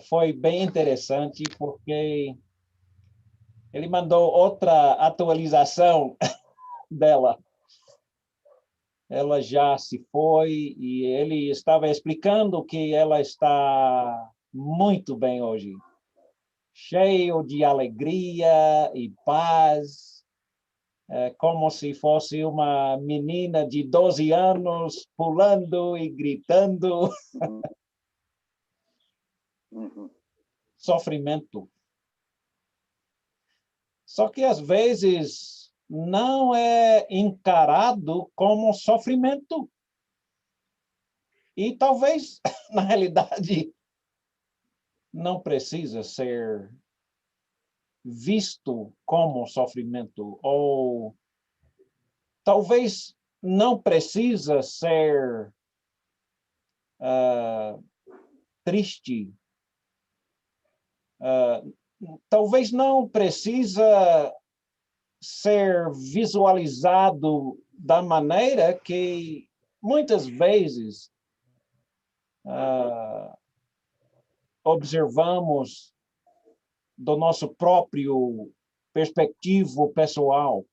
Foi bem interessante, porque ele mandou outra atualização dela. Ela já se foi e ele estava explicando que ela está muito bem hoje, cheio de alegria e paz, como se fosse uma menina de 12 anos pulando e gritando. Uhum. Sofrimento. Só que às vezes não é encarado como sofrimento. E talvez, na realidade, não precisa ser visto como sofrimento, ou talvez não precisa ser triste, talvez não precisa ser visualizado da maneira que muitas vezes observamos do nosso próprio perspectivo pessoal.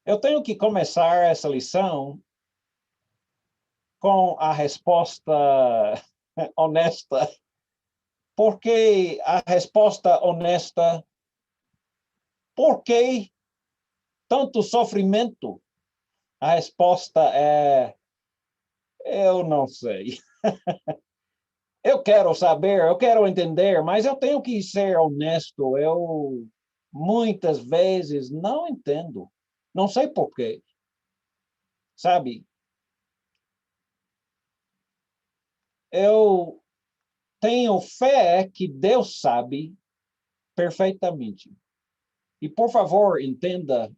Eu tenho que começar essa lição com a resposta honesta, porque a resposta honesta, por que tanto sofrimento? A resposta é, eu não sei. Eu quero saber, eu quero entender, mas eu tenho que ser honesto. Eu muitas vezes não entendo. Não sei por quê. Sabe? Eu tenho fé que Deus sabe perfeitamente. E, por favor, entenda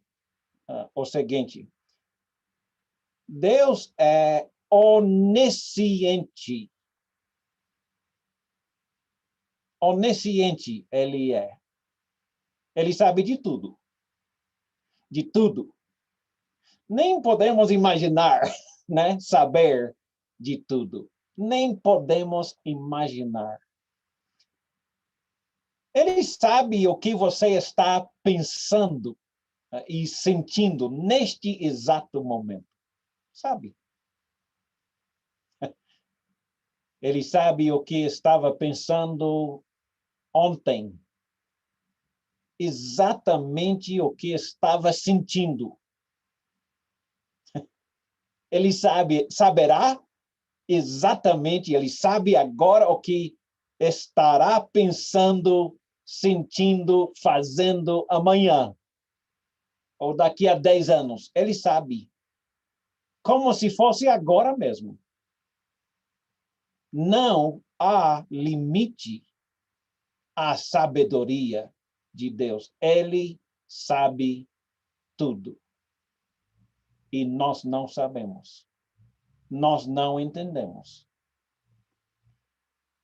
o seguinte: Deus é onisciente. Onisciente ele é. Ele sabe de tudo. De tudo. Nem podemos imaginar, né, saber de tudo. Nem podemos imaginar. Ele sabe o que você está pensando e sentindo neste exato momento. Sabe? Ele sabe o que estava pensando ontem. Exatamente o que estava sentindo. Ele saberá exatamente, ele sabe agora o que estará pensando, sentindo, fazendo amanhã, ou daqui a 10 anos. Ele sabe. Como se fosse agora mesmo. Não há limite à sabedoria de Deus. Ele sabe tudo. E nós não sabemos. Nós não entendemos.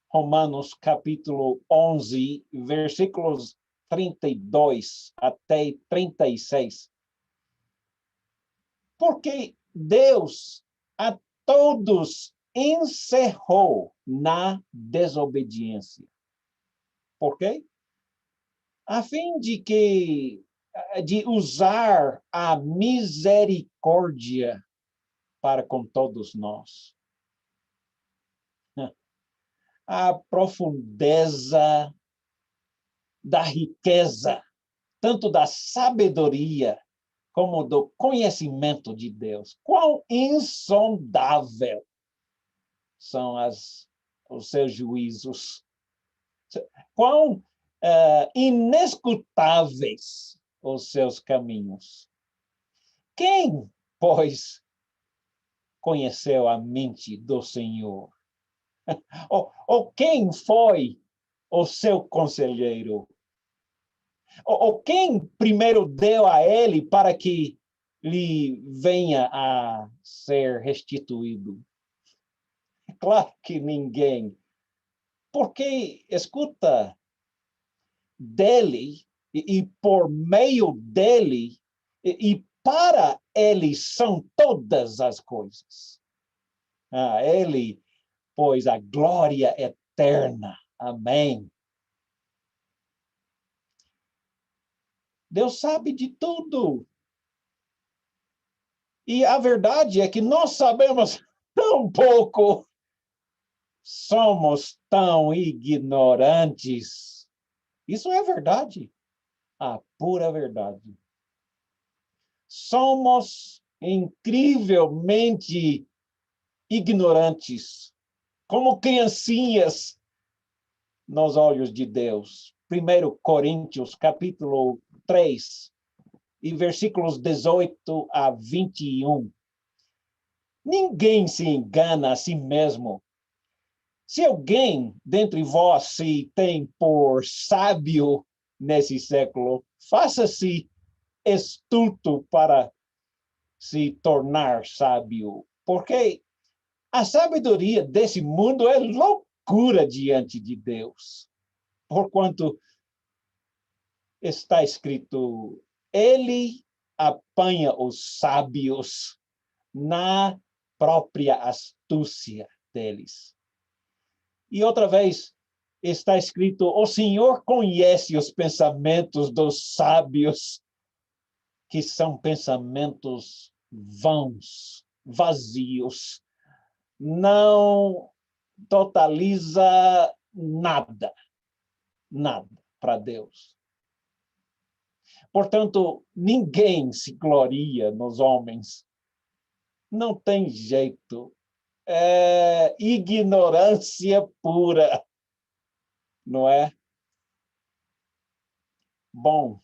Romanos capítulo 11, versículos 32 até 36. Porque Deus a todos encerrou na desobediência. Por quê? A fim de usar a misericórdia para com todos nós. A profundeza da riqueza, tanto da sabedoria como do conhecimento de Deus. Quão insondável são os seus juízos. Quão inescutáveis os seus caminhos. Quem, pois, conheceu a mente do Senhor? Ou quem foi o seu conselheiro? Ou quem primeiro deu a ele para que lhe venha a ser restituído? Claro que ninguém. Porque, escuta, dele e por meio dele e para ele são todas as coisas. A ele, pois, a glória eterna. Amém. Deus sabe de tudo. E a verdade é que nós sabemos tão pouco. Somos tão ignorantes. Isso é verdade. A pura verdade. Somos incrivelmente ignorantes, como criancinhas nos olhos de Deus. 1 Coríntios, capítulo 3, e versículos 18 a 21. Ninguém se engana a si mesmo. Se alguém dentre vós se tem por sábio nesse século, faça-se estulto para se tornar sábio, porque a sabedoria desse mundo é loucura diante de Deus. Porquanto está escrito, ele apanha os sábios na própria astúcia deles. E outra vez está escrito, o Senhor conhece os pensamentos dos sábios, que são pensamentos vãos, vazios, não totaliza nada, nada para Deus. Portanto, ninguém se gloria nos homens. Não tem jeito. É ignorância pura, não é? Bom,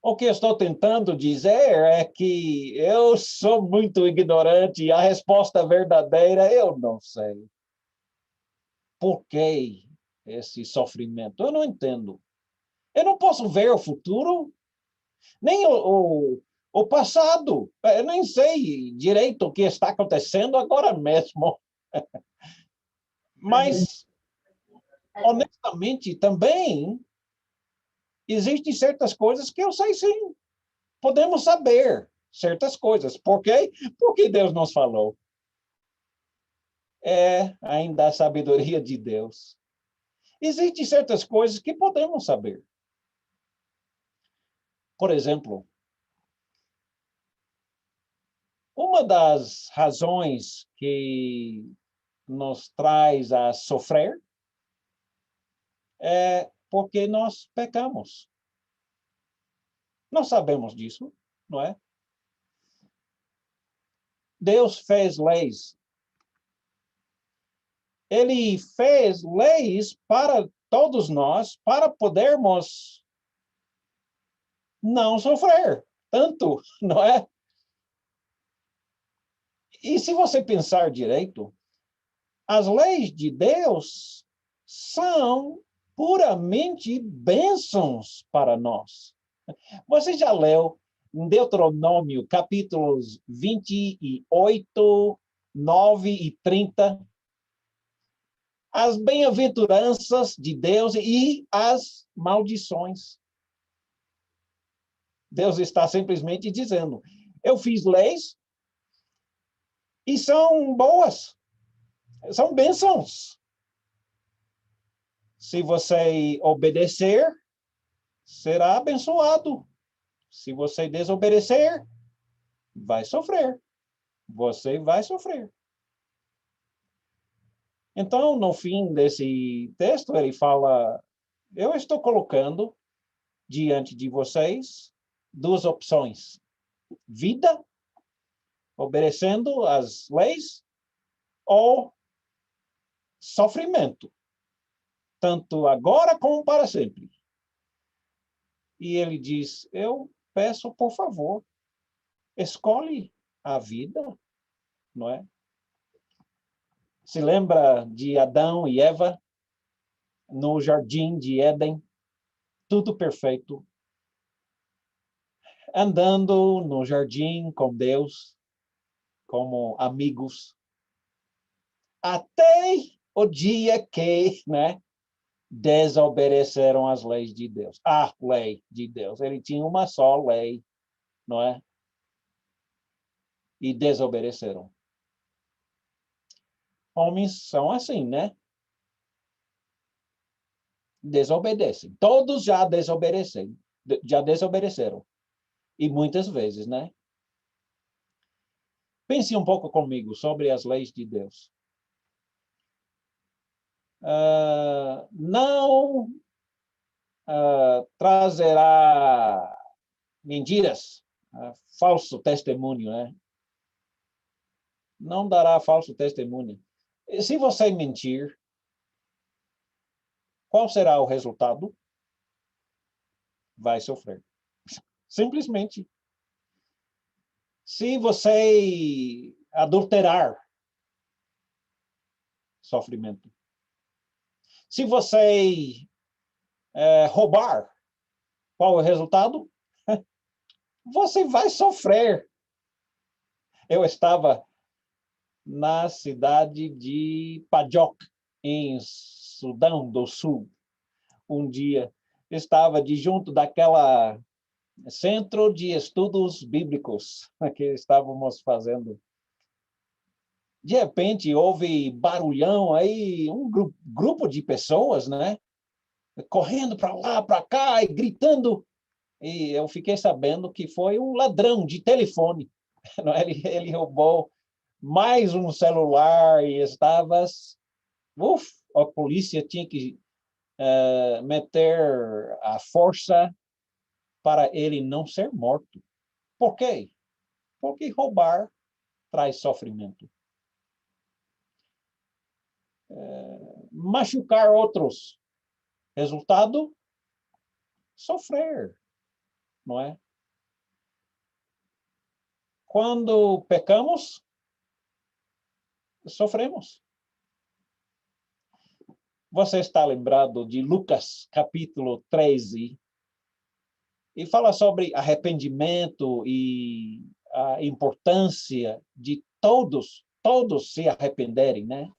o que eu estou tentando dizer é que eu sou muito ignorante e a resposta verdadeira eu não sei. Por que esse sofrimento? Eu não entendo. Eu não posso ver o futuro, nem o passado. Eu nem sei direito o que está acontecendo agora mesmo. Mas, honestamente, também existem certas coisas que eu sei sim. Podemos saber certas coisas. Por quê? Porque Deus nos falou. É ainda a sabedoria de Deus. Existem certas coisas que podemos saber. Por exemplo, uma das razões que nos traz a sofrer é porque nós pecamos. Nós sabemos disso, não é? Deus fez leis. Ele fez leis para todos nós, para podermos não sofrer tanto, não é? E se você pensar direito, as leis de Deus são puramente bênçãos para nós. Você já leu em Deuteronômio, capítulos 28, 9 e 30? As bem-aventuranças de Deus e as maldições. Deus está simplesmente dizendo, eu fiz leis e são boas, são bênçãos. Se você obedecer, será abençoado. Se você desobedecer, vai sofrer. Você vai sofrer. Então, no fim desse texto, ele fala, eu estou colocando diante de vocês duas opções. Vida, obedecendo às leis, ou sofrimento, tanto agora como para sempre. E ele diz, eu peço, por favor, escolhe a vida, não é? Se lembra de Adão e Eva no jardim de Éden? Tudo perfeito. Andando no jardim com Deus, como amigos, até o dia que, né, desobedeceram às leis de Deus. A lei de Deus. Ele tinha uma só lei, não é? E desobedeceram. homens são assim, né? Desobedecem. Todos já desobedeceram. E muitas vezes, né? Pense um pouco comigo sobre as leis de Deus. Não trazerá mentiras, falso testemunho, né? Não dará falso testemunho. E se você mentir, qual será o resultado? Vai sofrer. Simplesmente. Se você adulterar, sofrimento. Se você roubar, qual é o resultado? Você vai sofrer. Eu estava na cidade de Pajok, em Sudão do Sul. Um dia estava junto daquela centro de estudos bíblicos que estávamos fazendo. De repente houve barulhão aí, um grupo de pessoas, né? Correndo para lá, para cá e gritando. E eu fiquei sabendo que foi um ladrão de telefone. Ele roubou mais um celular e estava... a polícia tinha que meter a força para ele não ser morto. Por quê? Porque roubar traz sofrimento. Machucar outros. Resultado? Sofrer, não é? Quando pecamos, sofremos. Você está lembrado de Lucas, capítulo 13, e fala sobre arrependimento e a importância de todos se arrependerem, né?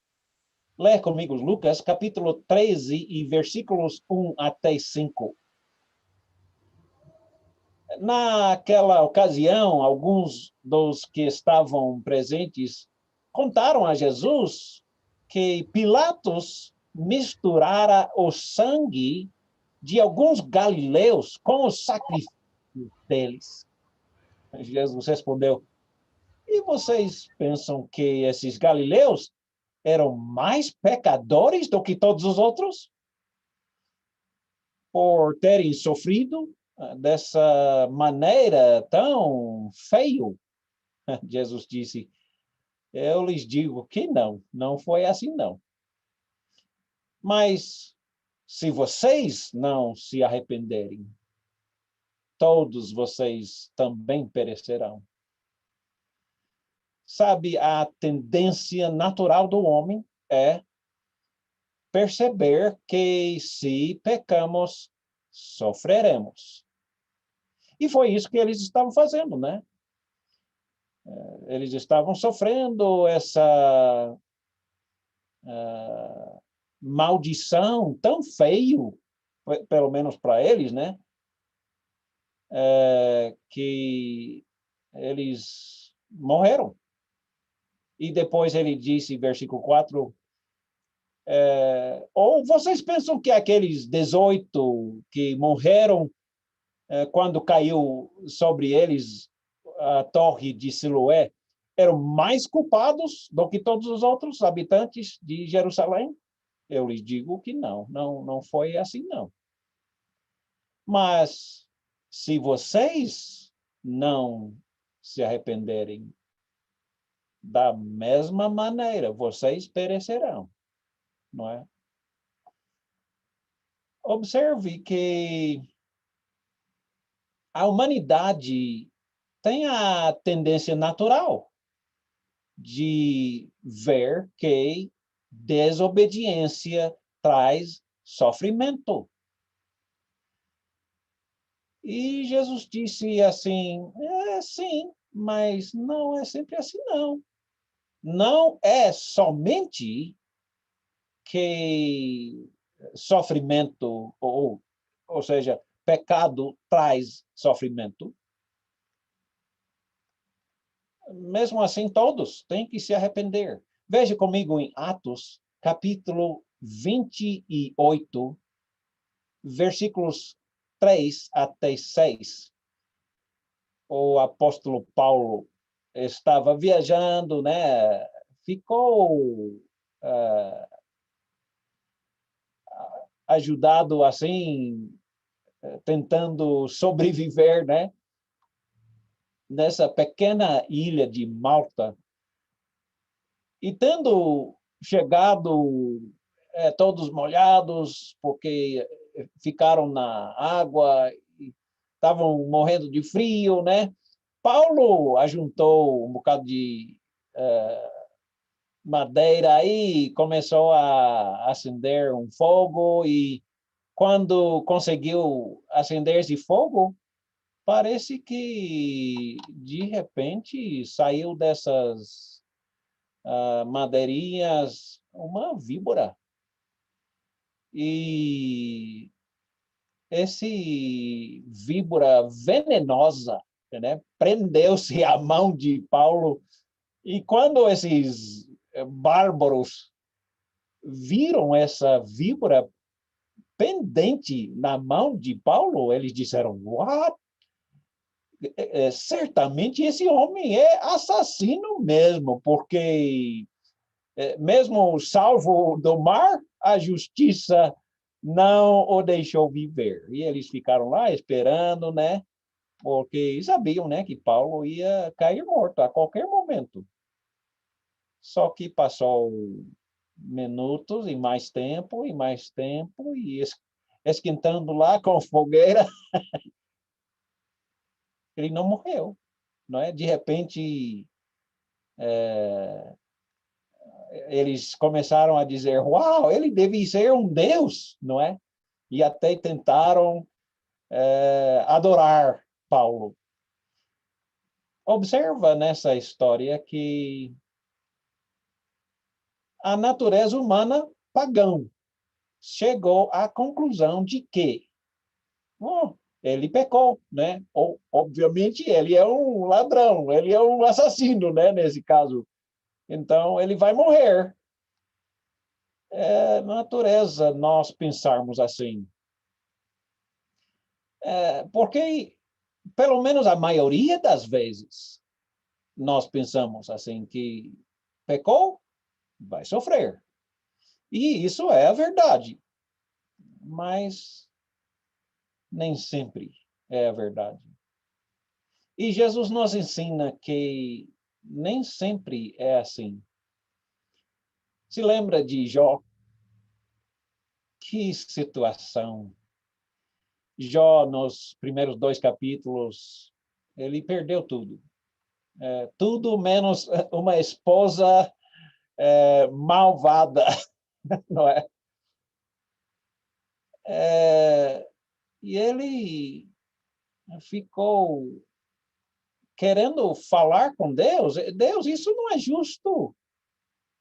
Lê comigo Lucas, capítulo 13 e versículos 1 até 5. Naquela ocasião, alguns dos que estavam presentes contaram a Jesus que Pilatos misturara o sangue de alguns galileus com os sacrifícios deles. Jesus respondeu: e vocês pensam que esses galileus eram mais pecadores do que todos os outros? Por terem sofrido dessa maneira tão feio? Jesus disse: eu lhes digo que não foi assim não. Mas se vocês não se arrependerem, todos vocês também perecerão. Sabe, a tendência natural do homem é perceber que se pecamos, sofreremos. E foi isso que eles estavam fazendo, né? Eles estavam sofrendo essa maldição tão feio, pelo menos para eles, né? Que eles morreram. E depois ele disse, versículo 4, ou vocês pensam que aqueles 18 que morreram quando caiu sobre eles a torre de Siloé eram mais culpados do que todos os outros habitantes de Jerusalém? Eu lhes digo que não foi assim não. Mas se vocês não se arrependerem, da mesma maneira vocês perecerão, não é? Observe que a humanidade tem a tendência natural de ver que desobediência traz sofrimento. E Jesus disse assim, sim, mas não é sempre assim, não. Não é somente que sofrimento, ou seja, pecado traz sofrimento. Mesmo assim, todos têm que se arrepender. Veja comigo em Atos, capítulo 28, versículos 3 até 6. O apóstolo Paulo estava viajando, né? Ficou ajudado assim, tentando sobreviver, né? Nessa pequena ilha de Malta. E tendo chegado todos molhados, porque ficaram na água, estavam morrendo de frio, né? Paulo ajuntou um bocado de madeira aí, começou a acender um fogo e quando conseguiu acender esse fogo, parece que de repente saiu dessas madeirinhas uma víbora. E esse víbora venenosa, né, prendeu-se à mão de Paulo. E quando esses bárbaros viram essa víbora pendente na mão de Paulo, eles disseram: "What? Certamente esse homem é assassino mesmo, porque mesmo salvo do mar, a justiça não o deixou viver." E eles ficaram lá esperando, né? Porque sabiam, né, que Paulo ia cair morto a qualquer momento. Só que passou minutos e mais tempo, e esquentando lá com fogueira, ele não morreu, não é? De repente, eles começaram a dizer: "Uau, ele deve ser um deus", não é? E até tentaram adorar Paulo. Observa nessa história que a natureza humana pagã chegou à conclusão de que ele pecou, né? Ou, obviamente, ele é um ladrão, ele é um assassino, né? Nesse caso. Então, ele vai morrer. É natureza nós pensarmos assim. Porque, pelo menos a maioria das vezes, nós pensamos assim, que pecou, vai sofrer. E isso é a verdade. Mas nem sempre é a verdade. E Jesus nos ensina que nem sempre é assim. Se lembra de Jó? Que situação! Jó, nos primeiros 2 capítulos, ele perdeu tudo. Tudo menos uma esposa malvada, não é? E ele ficou querendo falar com Deus. Deus, isso não é justo.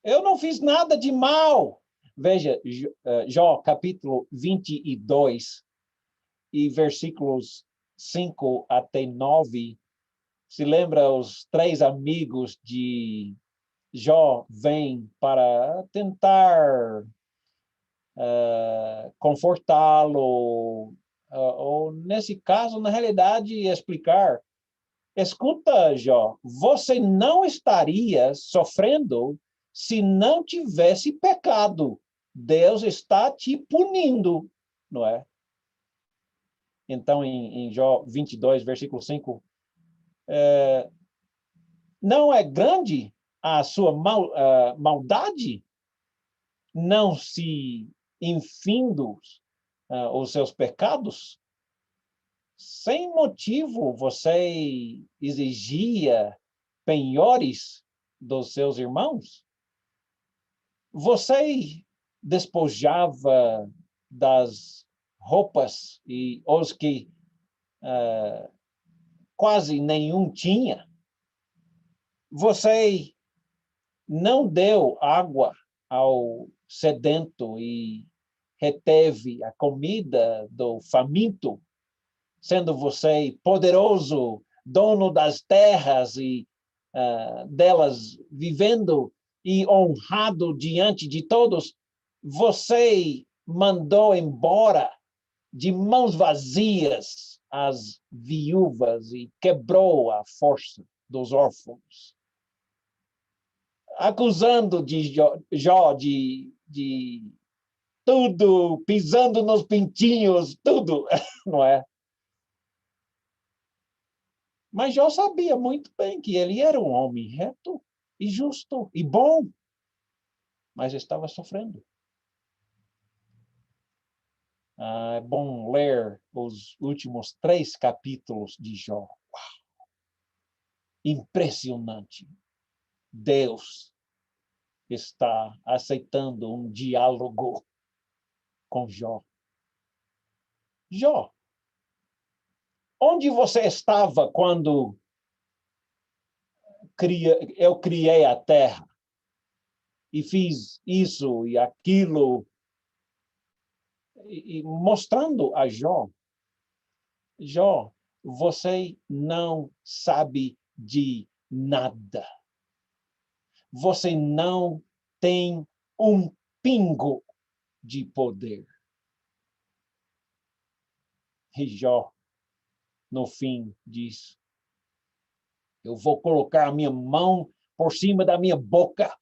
Eu não fiz nada de mal. Veja, Jó, capítulo 22, e versículos 5 até 9. Se lembra, os 3 amigos de Jó vêm para tentar confortá-lo, ou, nesse caso, na realidade, explicar: escuta, Jó, você não estaria sofrendo se não tivesse pecado. Deus está te punindo, não é? Então, em Jó 22, versículo 5, não é grande a sua maldade? Não se infindo os seus pecados? Sem motivo você exigia penhores dos seus irmãos? Você despojava das roupas e os que quase nenhum tinha? Você não deu água ao sedento e reteve a comida do faminto, sendo você poderoso, dono das terras e delas vivendo e honrado diante de todos, você mandou embora de mãos vazias as viúvas e quebrou a força dos órfãos, acusando de Jó de tudo, pisando nos pintinhos, tudo, não é? Mas Jó sabia muito bem que ele era um homem reto e justo e bom, mas estava sofrendo. É bom ler os últimos 3 capítulos de Jó. Uau! Impressionante. Deus está aceitando um diálogo com Jó. Jó, onde você estava quando eu criei a terra e fiz isso e aquilo, e mostrando a Jó, Jó, você não sabe de nada. Você não tem um pingo de poder. E Jó, no fim, diz: eu vou colocar a minha mão por cima da minha boca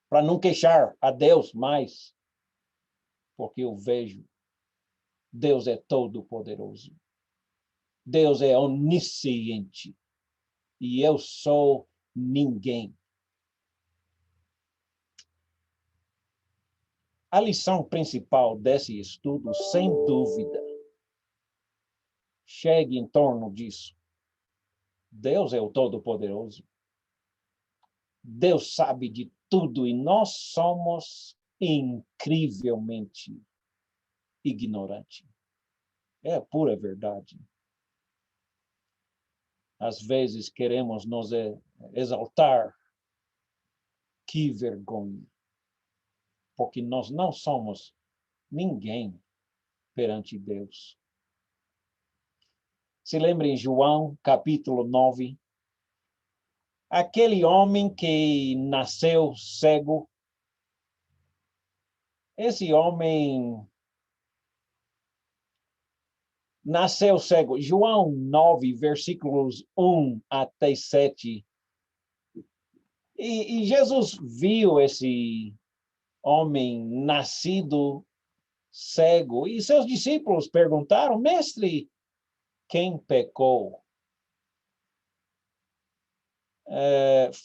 para não queixar a Deus mais, porque eu vejo Deus é todo-poderoso. Deus é onisciente e eu sou ninguém. A lição principal desse estudo, sem dúvida, chega em torno disso. Deus é o Todo-Poderoso. Deus sabe de tudo e nós somos incrivelmente ignorantes. É a pura verdade. Às vezes queremos nos exaltar. Que vergonha. Porque nós não somos ninguém perante Deus. Se lembra em João, capítulo 9, aquele homem que nasceu cego, esse homem nasceu cego. João 9, versículos 1 até 7. E Jesus viu esse homem nascido cego. E seus discípulos perguntaram: mestre, quem pecou?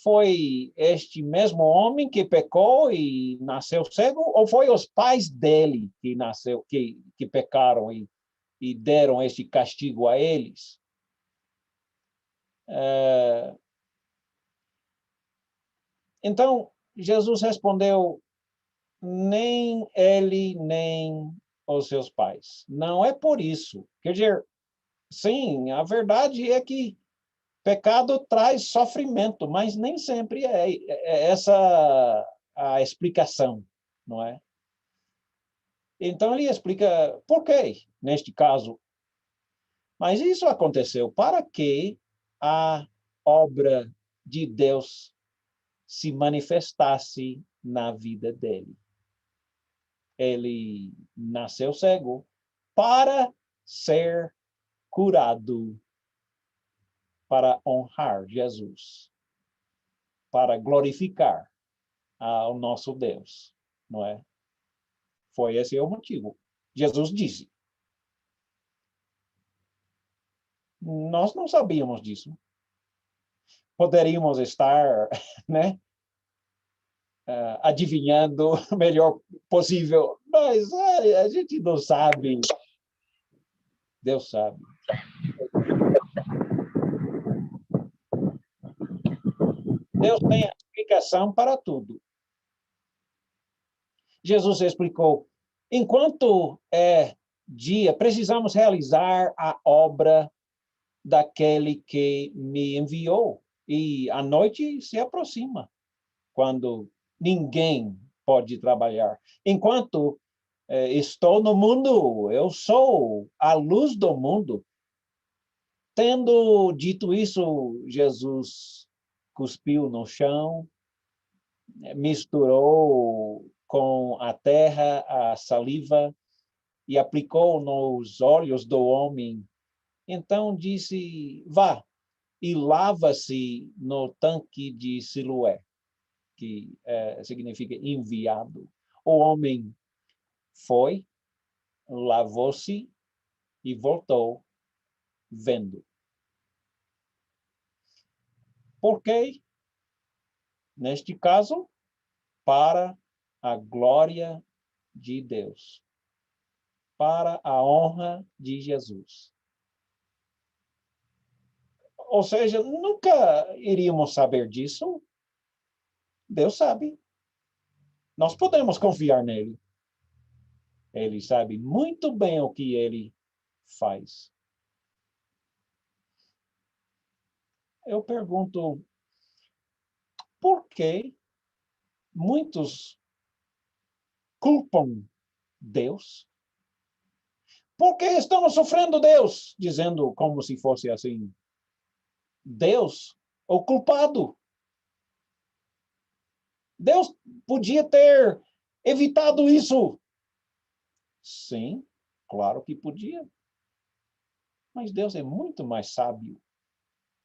Foi este mesmo homem que pecou e nasceu cego? Ou foi os pais dele que pecaram e deram este castigo a eles? Então, Jesus respondeu: nem ele, nem os seus pais. Não é por isso. Quer dizer, sim, a verdade é que pecado traz sofrimento, mas nem sempre é essa a explicação, não é? Então, ele explica por quê, neste caso. Mas isso aconteceu para que a obra de Deus se manifestasse na vida dele. Ele nasceu cego para ser curado, para honrar Jesus, para glorificar ao nosso Deus, não é? Foi esse o motivo. Jesus disse. Nós não sabíamos disso. Poderíamos estar, né, adivinhando o melhor possível, mas a gente não sabe. Deus sabe. Deus tem a explicação para tudo. Jesus explicou: enquanto é dia, precisamos realizar a obra daquele que me enviou. E a noite se aproxima, quando ninguém pode trabalhar. Enquanto estou no mundo, eu sou a luz do mundo. Tendo dito isso, Jesus cuspiu no chão misturou com a terra a saliva e aplicou nos olhos do homem. Então disse: vá e lava-se no tanque de Siloé, que significa enviado. O homem foi, lavou-se e voltou vendo. Por quê? Neste caso, para a glória de Deus, para a honra de Jesus. Ou seja, nunca iríamos saber disso. Deus sabe. Nós podemos confiar nele. Ele sabe muito bem o que ele faz. Eu pergunto, por que muitos culpam Deus? Por que estamos sofrendo Deus? Dizendo como se fosse assim, Deus, o culpado. Deus podia ter evitado isso. Sim, claro que podia. Mas Deus é muito mais sábio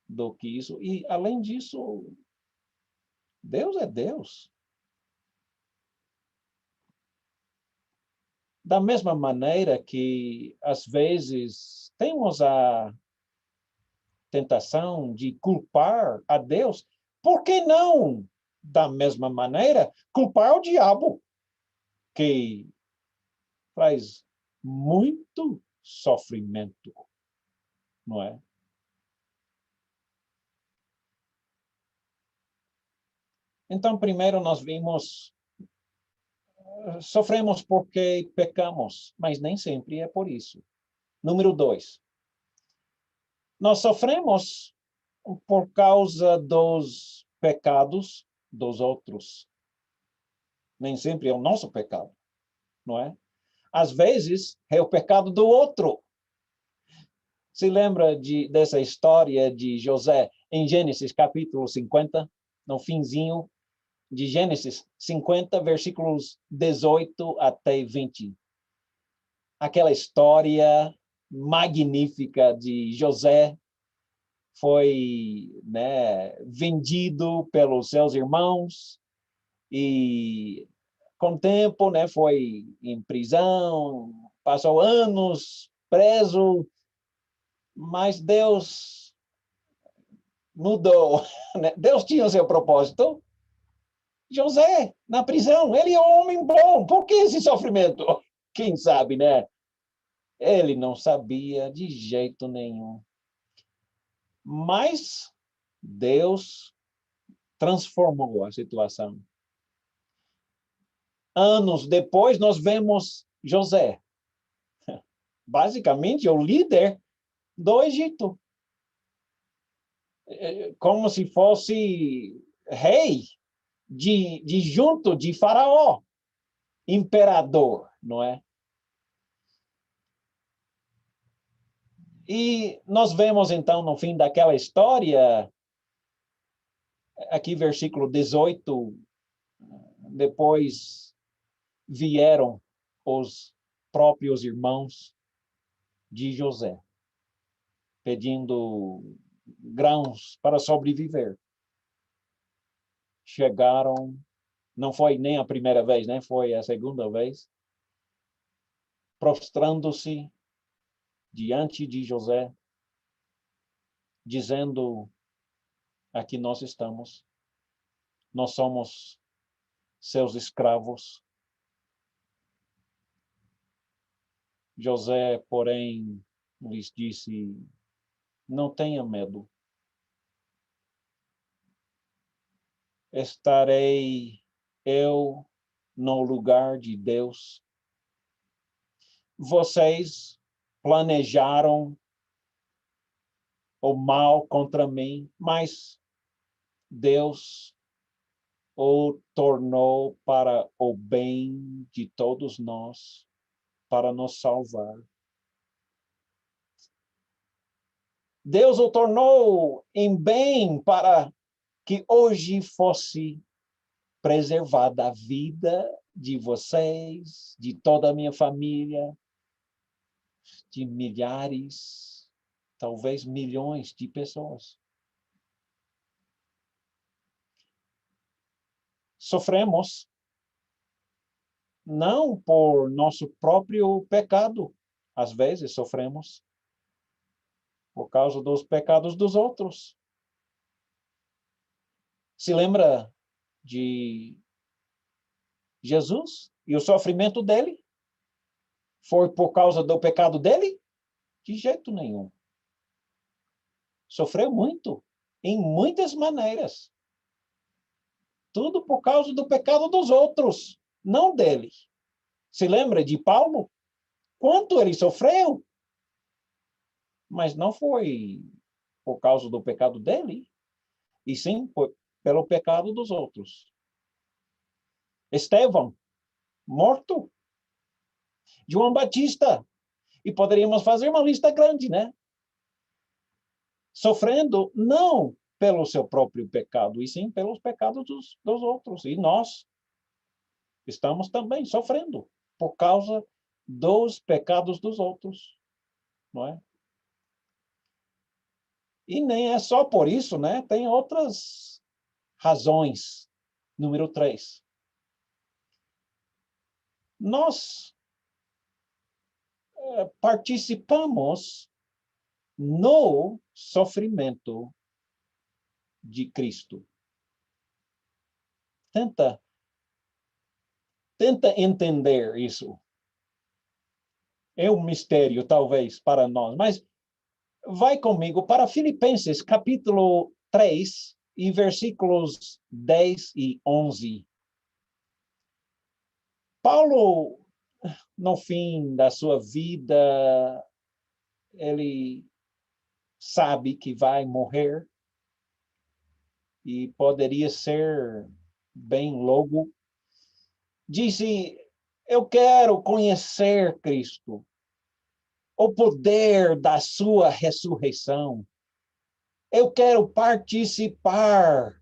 do que isso. E, além disso, Deus é Deus. Da mesma maneira que, às vezes, temos a tentação de culpar a Deus, por que não, da mesma maneira, culpar o diabo, que traz muito sofrimento, não é? Então, primeiro nós vimos, sofremos porque pecamos, mas nem sempre é por isso. Número 2, nós sofremos por causa dos pecados dos outros. Nem sempre é o nosso pecado, não é? Às vezes é o pecado do outro. Se lembra dessa história de José em Gênesis capítulo 50, no finzinho de Gênesis 50, versículos 18 até 20. Aquela história magnífica de José foi, vendido pelos seus irmãos e com o tempo, foi em prisão, passou anos preso, mas Deus mudou. Deus tinha o seu propósito. José, na prisão, ele é um homem bom. Por que esse sofrimento? Quem sabe, né? Ele não sabia de jeito nenhum. Mas Deus transformou a situação. Anos depois, nós vemos José, basicamente o líder do Egito, como se fosse rei de junto de Faraó, imperador, não é? E nós vemos então no fim daquela história, aqui versículo 18, depois vieram os próprios irmãos de José, pedindo grãos para sobreviver. Chegaram, não foi nem a primeira vez, foi a segunda vez, prostrando-se diante de José, dizendo: aqui nós estamos, nós somos seus escravos. José, porém, lhes disse: não tenha medo. Estarei eu no lugar de Deus. Vocês planejaram o mal contra mim, mas Deus o tornou para o bem de todos nós, para nos salvar. Deus o tornou em bem para que hoje fosse preservada a vida de vocês, de toda a minha família, de milhares, talvez milhões de pessoas. Sofremos não por nosso próprio pecado. Às vezes sofremos por causa dos pecados dos outros. Se lembra de Jesus e o sofrimento dele? Foi por causa do pecado dele? De jeito nenhum. Sofreu muito, em muitas maneiras. Tudo por causa do pecado dos outros, não dele. Se lembra de Paulo? Quanto ele sofreu? Mas não foi por causa do pecado dele, e sim pelo pecado dos outros. Estevão, morto. João Batista. E poderíamos fazer uma lista grande, né? Sofrendo não pelo seu próprio pecado, e sim pelos pecados dos outros. E nós estamos também sofrendo por causa dos pecados dos outros, não é? E nem é só por isso, né? Tem outras razões. Número 3. Nós participamos no sofrimento de Cristo. Tenta entender isso. É um mistério, talvez, para nós, mas vai comigo para Filipenses, capítulo 3, e versículos 10 e 11. Paulo, no fim da sua vida, ele sabe que vai morrer e poderia ser bem logo. Disse, eu quero conhecer Cristo, o poder da sua ressurreição. Eu quero participar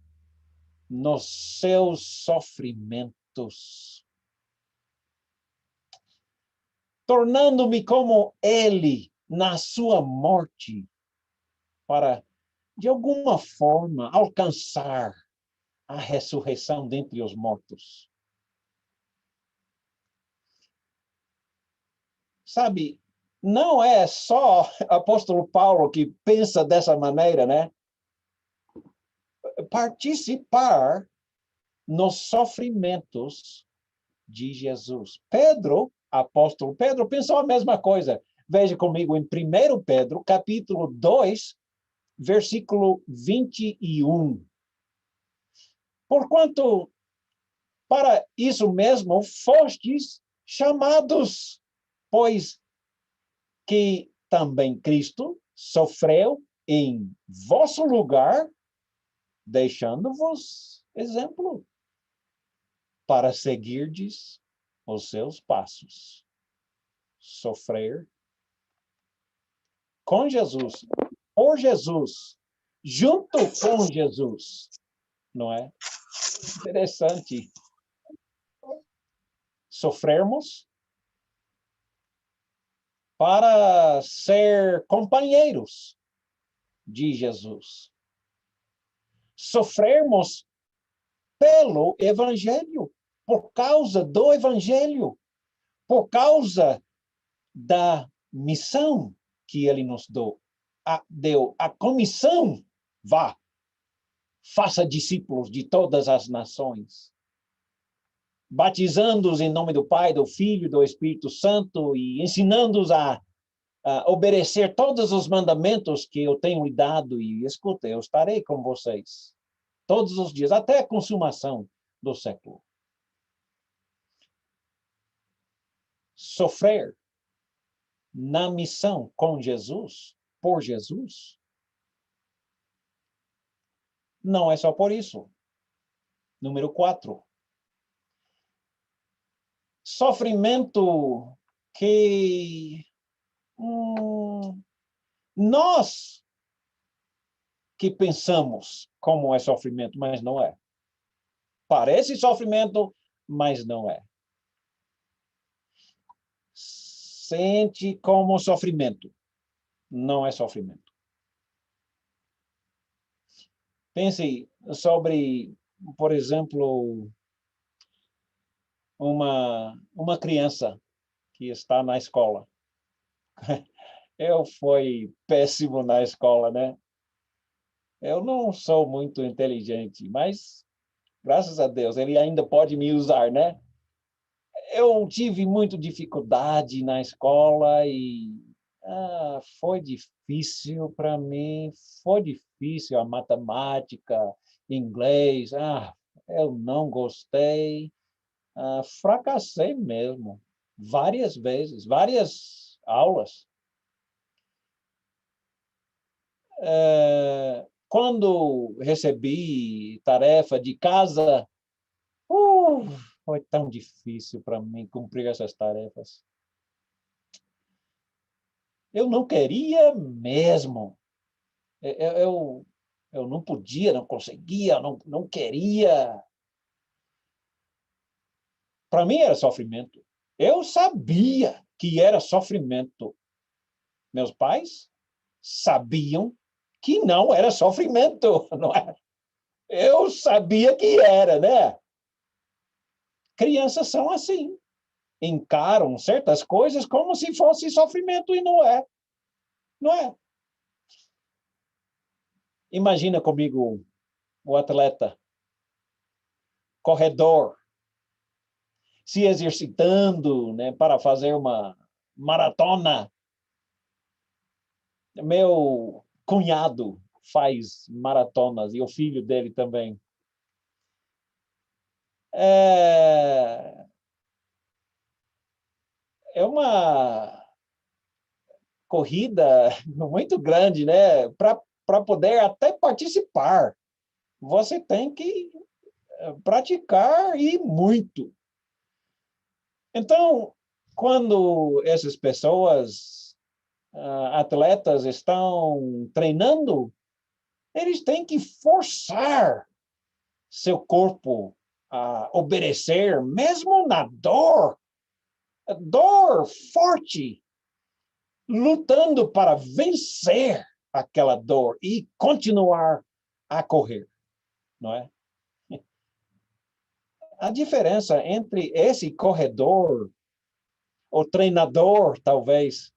nos seus sofrimentos, tornando-me como ele na sua morte, para, de alguma forma, alcançar a ressurreição dentre os mortos. Sabe, não é só apóstolo Paulo que pensa dessa maneira, né? Participar nos sofrimentos de Jesus. Pedro, apóstolo Pedro, pensou a mesma coisa. Veja comigo em 1 Pedro, capítulo 2, versículo 21. Porquanto, para isso mesmo fostes chamados, pois que também Cristo sofreu em vosso lugar, deixando-vos exemplo, para seguirdes os seus passos. Sofrer com Jesus, por Jesus, junto com Jesus, não é? Interessante. Sofrermos para ser companheiros de Jesus. Sofrermos pelo Evangelho, por causa do Evangelho, por causa da missão que ele nos deu. A comissão, vá, faça discípulos de todas as nações, batizando-os em nome do Pai, do Filho e do Espírito Santo e ensinando-os a obedecer todos os mandamentos que eu tenho lhe dado. E escuta, eu estarei com vocês todos os dias, até a consumação do século. Sofrer na missão com Jesus, por Jesus, não é só por isso. Número 4. Sofrimento que nós que pensamos como é sofrimento, mas não é. Parece sofrimento, mas não é. Sente como sofrimento, não é sofrimento. Pense sobre, por exemplo, uma criança que está na escola. Eu fui péssimo na escola, né? Eu não sou muito inteligente, mas graças a Deus ele ainda pode me usar, né? Eu tive muita dificuldade na escola e foi difícil para mim, foi difícil a matemática, inglês, eu não gostei, fracassei mesmo, várias vezes, várias aulas. Quando recebi tarefa de casa, uh, foi tão difícil para mim cumprir essas tarefas. Eu não queria mesmo. Eu não podia, não conseguia, não queria. Para mim era sofrimento. Eu sabia que era sofrimento. Meus pais sabiam que não era sofrimento, não é? Eu sabia que era, né? Crianças são assim. Encaram certas coisas como se fosse sofrimento e não é. Não é. Imagina comigo o atleta, corredor, se exercitando, né, para fazer uma maratona. Meu cunhado faz maratonas e o filho dele também. É, é uma corrida muito grande, né? Para poder até participar, você tem que praticar e muito. Então, quando essas pessoas, atletas, estão treinando, eles têm que forçar seu corpo a obedecer, mesmo na dor, dor forte, lutando para vencer aquela dor e continuar a correr, não é? A diferença entre esse corredor, o treinador, talvez,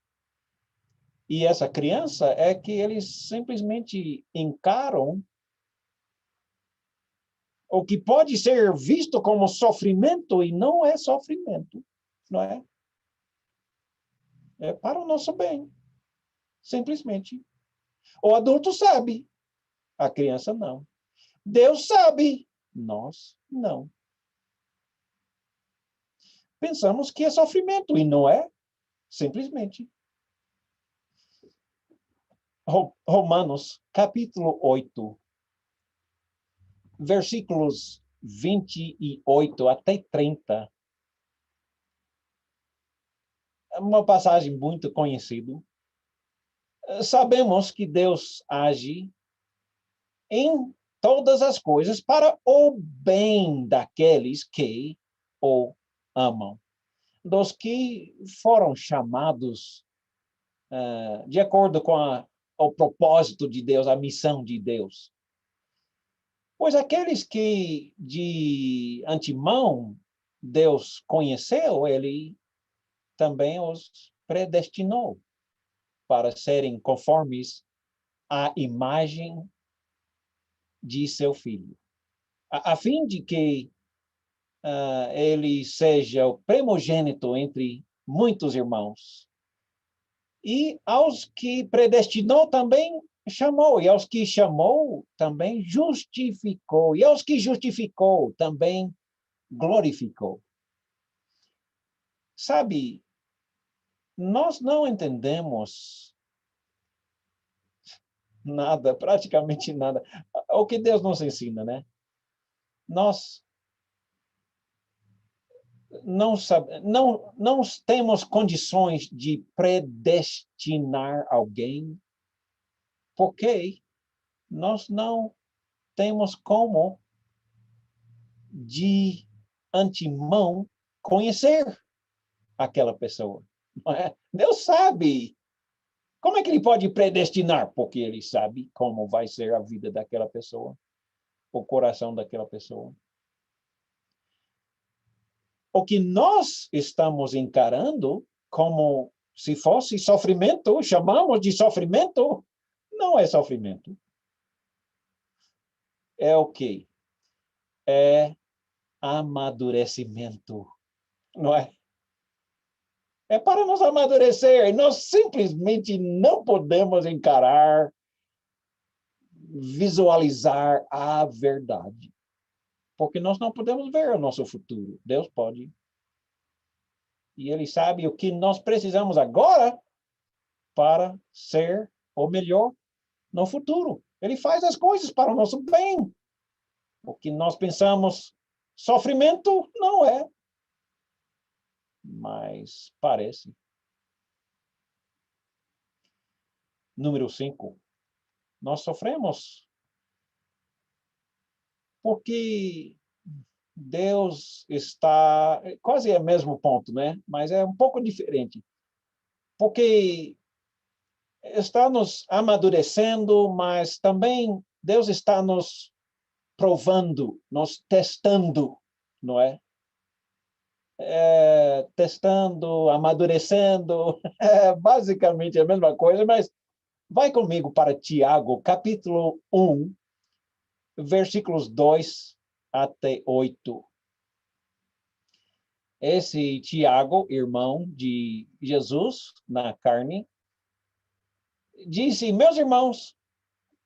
e essa criança é que eles simplesmente encaram o que pode ser visto como sofrimento e não é sofrimento, não é? É para o nosso bem, simplesmente. O adulto sabe, a criança não. Deus sabe, nós não. Pensamos que é sofrimento e não é, simplesmente. Romanos, capítulo 8, versículos 28 até 30. É uma passagem muito conhecida. Sabemos que Deus age em todas as coisas para o bem daqueles que o amam, dos que foram chamados de acordo com o propósito de Deus, a missão de Deus. Pois aqueles que de antemão Deus conheceu, ele também os predestinou para serem conformes à imagem de seu filho, a fim de que ele seja o primogênito entre muitos irmãos. E aos que predestinou também chamou, e aos que chamou também justificou, e aos que justificou também glorificou. Sabe, nós não entendemos nada, praticamente nada. O que Deus nos ensina, né? Nós não temos condições de predestinar alguém, porque nós não temos como de antemão conhecer aquela pessoa. Não é? Deus sabe. Como é que ele pode predestinar? Porque ele sabe como vai ser a vida daquela pessoa, o coração daquela pessoa. O que nós estamos encarando como se fosse sofrimento, chamamos de sofrimento, não é sofrimento. É o quê? É amadurecimento, não é? É para nos amadurecer. Nós simplesmente não podemos encarar, visualizar a verdade. Porque nós não podemos ver o nosso futuro. Deus pode. E Ele sabe o que nós precisamos agora para ser o melhor no futuro. Ele faz as coisas para o nosso bem. O que nós pensamos sofrimento não é. Mas parece. Número 5. Nós sofremos porque Deus está, quase é o mesmo ponto, né? Mas é um pouco diferente. Porque está nos amadurecendo, mas também Deus está nos provando, nos testando, não é? Testando, amadurecendo, basicamente a mesma coisa, mas vai comigo para Tiago, capítulo 1, versículos 2 até 8. Esse Tiago, irmão de Jesus na carne, disse: meus irmãos,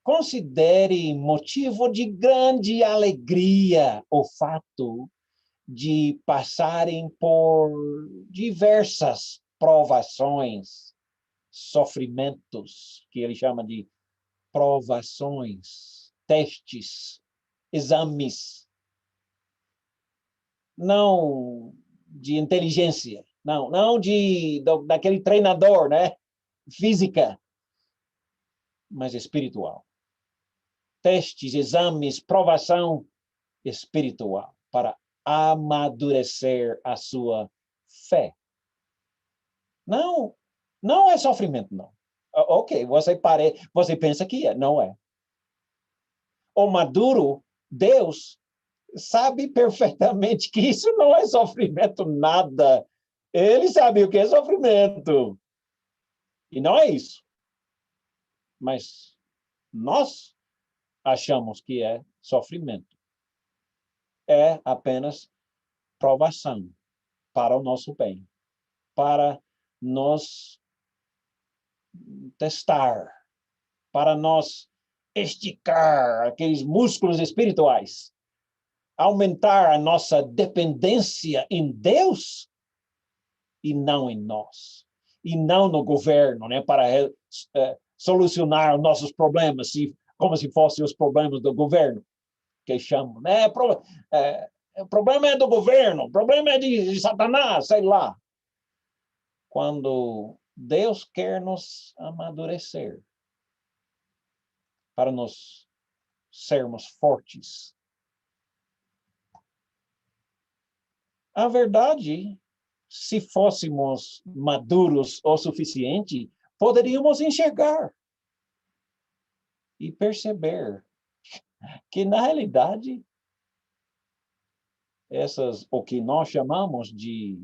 considere motivo de grande alegria o fato de passarem por diversas provações, sofrimentos, que ele chama de provações, testes, exames, não de inteligência, não daquele treinador, né? Física, mas espiritual. Testes, exames, provação espiritual para amadurecer a sua fé. Não, não é sofrimento, não. Ok, você pensa que é, não é. O maduro, Deus, sabe perfeitamente que isso não é sofrimento nada. Ele sabe o que é sofrimento. E não é isso. Mas nós achamos que é sofrimento. É apenas provação para o nosso bem, para nos testar, para nós esticar aqueles músculos espirituais, aumentar a nossa dependência em Deus e não em nós, e não no governo, né, para solucionar os nossos problemas, como se fossem os problemas do governo, que chamam, né? O problema é do governo, o problema é de Satanás, sei lá. Quando Deus quer nos amadurecer para nos sermos fortes. A verdade, se fôssemos maduros o suficiente, poderíamos enxergar e perceber que, na realidade, o que nós chamamos de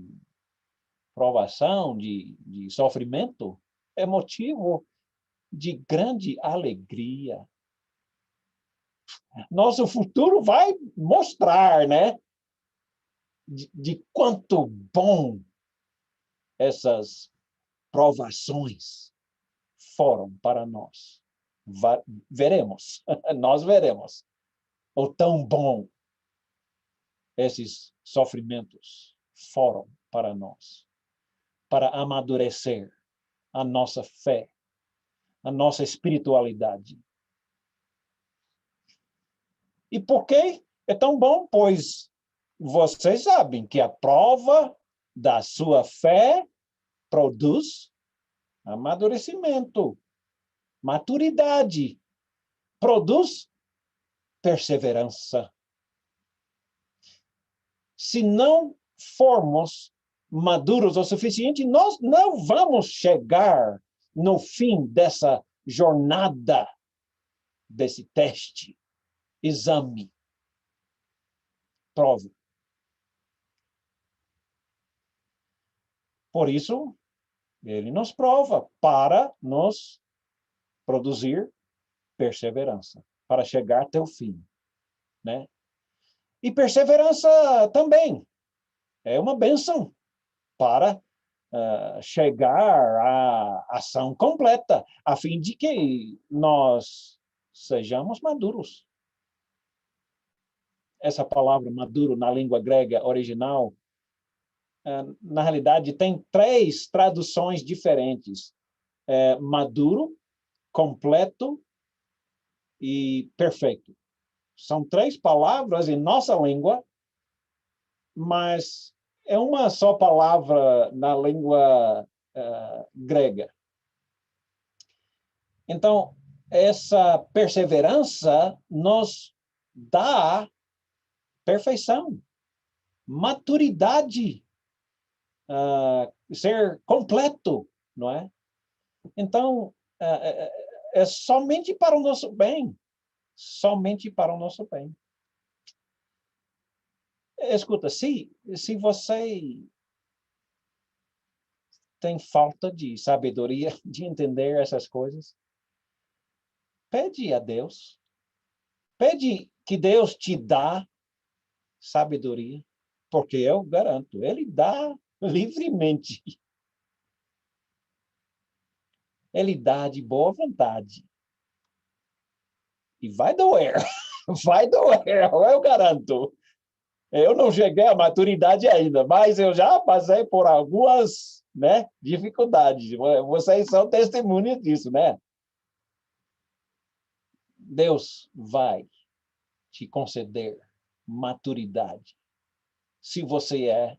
provação, de sofrimento, é motivo de grande alegria. Nosso futuro vai mostrar, né, de quanto bom essas provações foram para nós. Veremos, nós veremos o tão bom esses sofrimentos foram para nós, para amadurecer a nossa fé, a nossa espiritualidade. E por que é tão bom? Pois vocês sabem que a prova da sua fé produz amadurecimento, maturidade, produz perseverança. se não formos maduros o suficiente, nós não vamos chegar no fim dessa jornada, desse teste, exame, prova. Por isso, ele nos prova para nos produzir perseverança, para chegar até o fim, né? E perseverança também é uma bênção para chegar à ação completa, a fim de que nós sejamos maduros. Essa palavra maduro na língua grega original, na realidade, tem 3 traduções diferentes. Maduro, completo e perfeito. São 3 palavras em nossa língua, mas é uma só palavra na língua grega. Então, essa perseverança nos dá perfeição, maturidade, ser completo, não é? Então, é somente para o nosso bem, somente para o nosso bem. Escuta, se você tem falta de sabedoria, de entender essas coisas, pede a Deus. Pede que Deus te dá sabedoria, porque eu garanto, Ele dá livremente. Ele dá de boa vontade. E vai doer, vai doer, eu garanto. Eu não cheguei à maturidade ainda, mas eu já passei por algumas, né, dificuldades. Vocês são testemunhas disso, né? Deus vai te conceder maturidade, se você é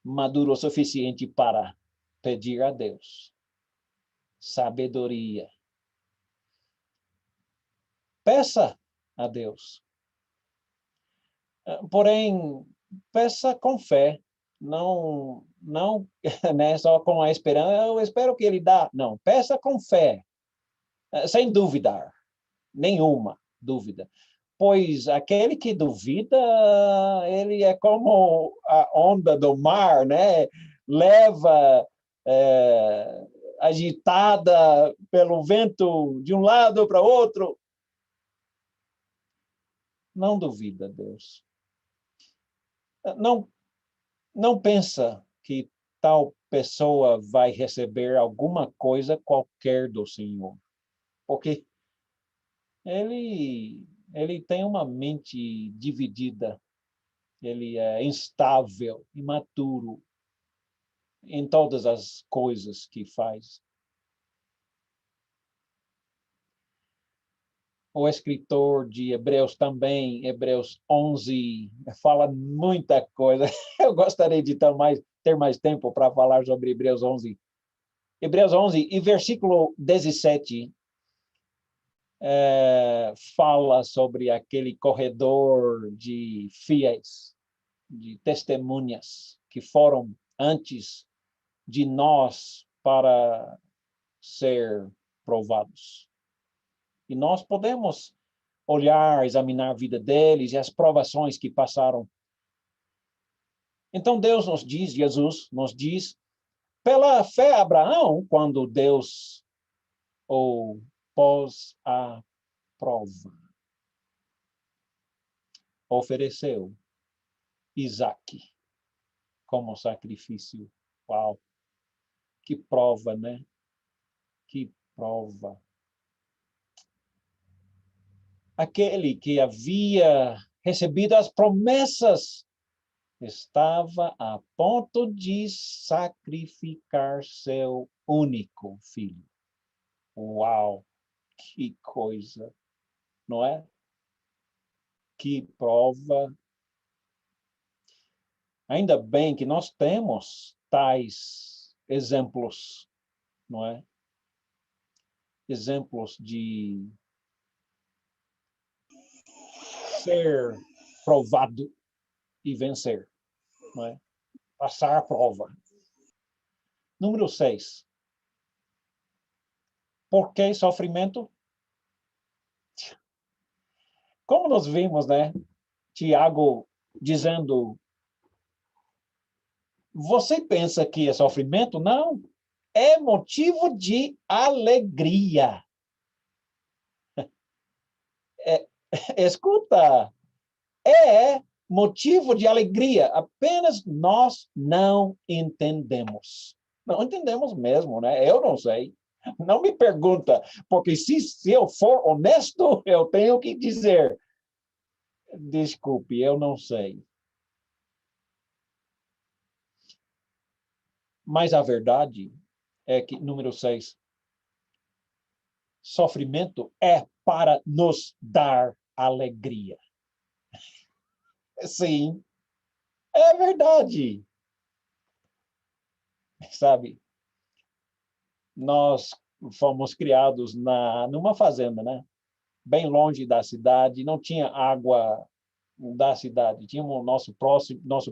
maduro o suficiente para pedir a Deus sabedoria. Peça a Deus. Porém, peça com fé, não, né, só com a esperança, eu espero que Ele dá. Não, peça com fé, sem dúvida, nenhuma dúvida. Pois aquele que duvida, ele é como a onda do mar, né? Leva agitada pelo vento de um lado para outro. Não duvida, Deus. Não, não pensa que tal pessoa vai receber alguma coisa qualquer do Senhor. Porque ele tem uma mente dividida. Ele é instável, imaturo em todas as coisas que faz. O escritor de Hebreus também, Hebreus 11, fala muita coisa. Eu gostaria de ter mais tempo para falar sobre Hebreus 11. Hebreus 11 e versículo 17 fala sobre aquele corredor de fiéis, de testemunhas que foram antes de nós para ser provados. E nós podemos olhar, examinar a vida deles e as provações que passaram. Então Deus nos diz, Jesus nos diz, pela fé Abraão, quando Deus o pôs à prova, ofereceu Isaque como sacrifício. Uau! Que prova, né? Que prova. Aquele que havia recebido as promessas estava a ponto de sacrificar seu único filho. Uau! Que coisa, não é? Que prova. Ainda bem que nós temos tais exemplos, não é? Exemplos de ser provado e vencer, não é? Passar a prova. Número 6. Por que sofrimento? Como nós vimos, né? Tiago dizendo, você pensa que é sofrimento? Não. É motivo de alegria. Escuta, é motivo de alegria, apenas nós não entendemos. Não entendemos mesmo, né? Eu não sei. Não me pergunta, porque se eu for honesto, eu tenho que dizer, desculpe, eu não sei. Mas a verdade é que, número 6, sofrimento é para nos dar alegria. Sim, é verdade. Sabe, nós fomos criados numa fazenda, né? Bem longe da cidade, não tinha água da cidade, tínhamos nosso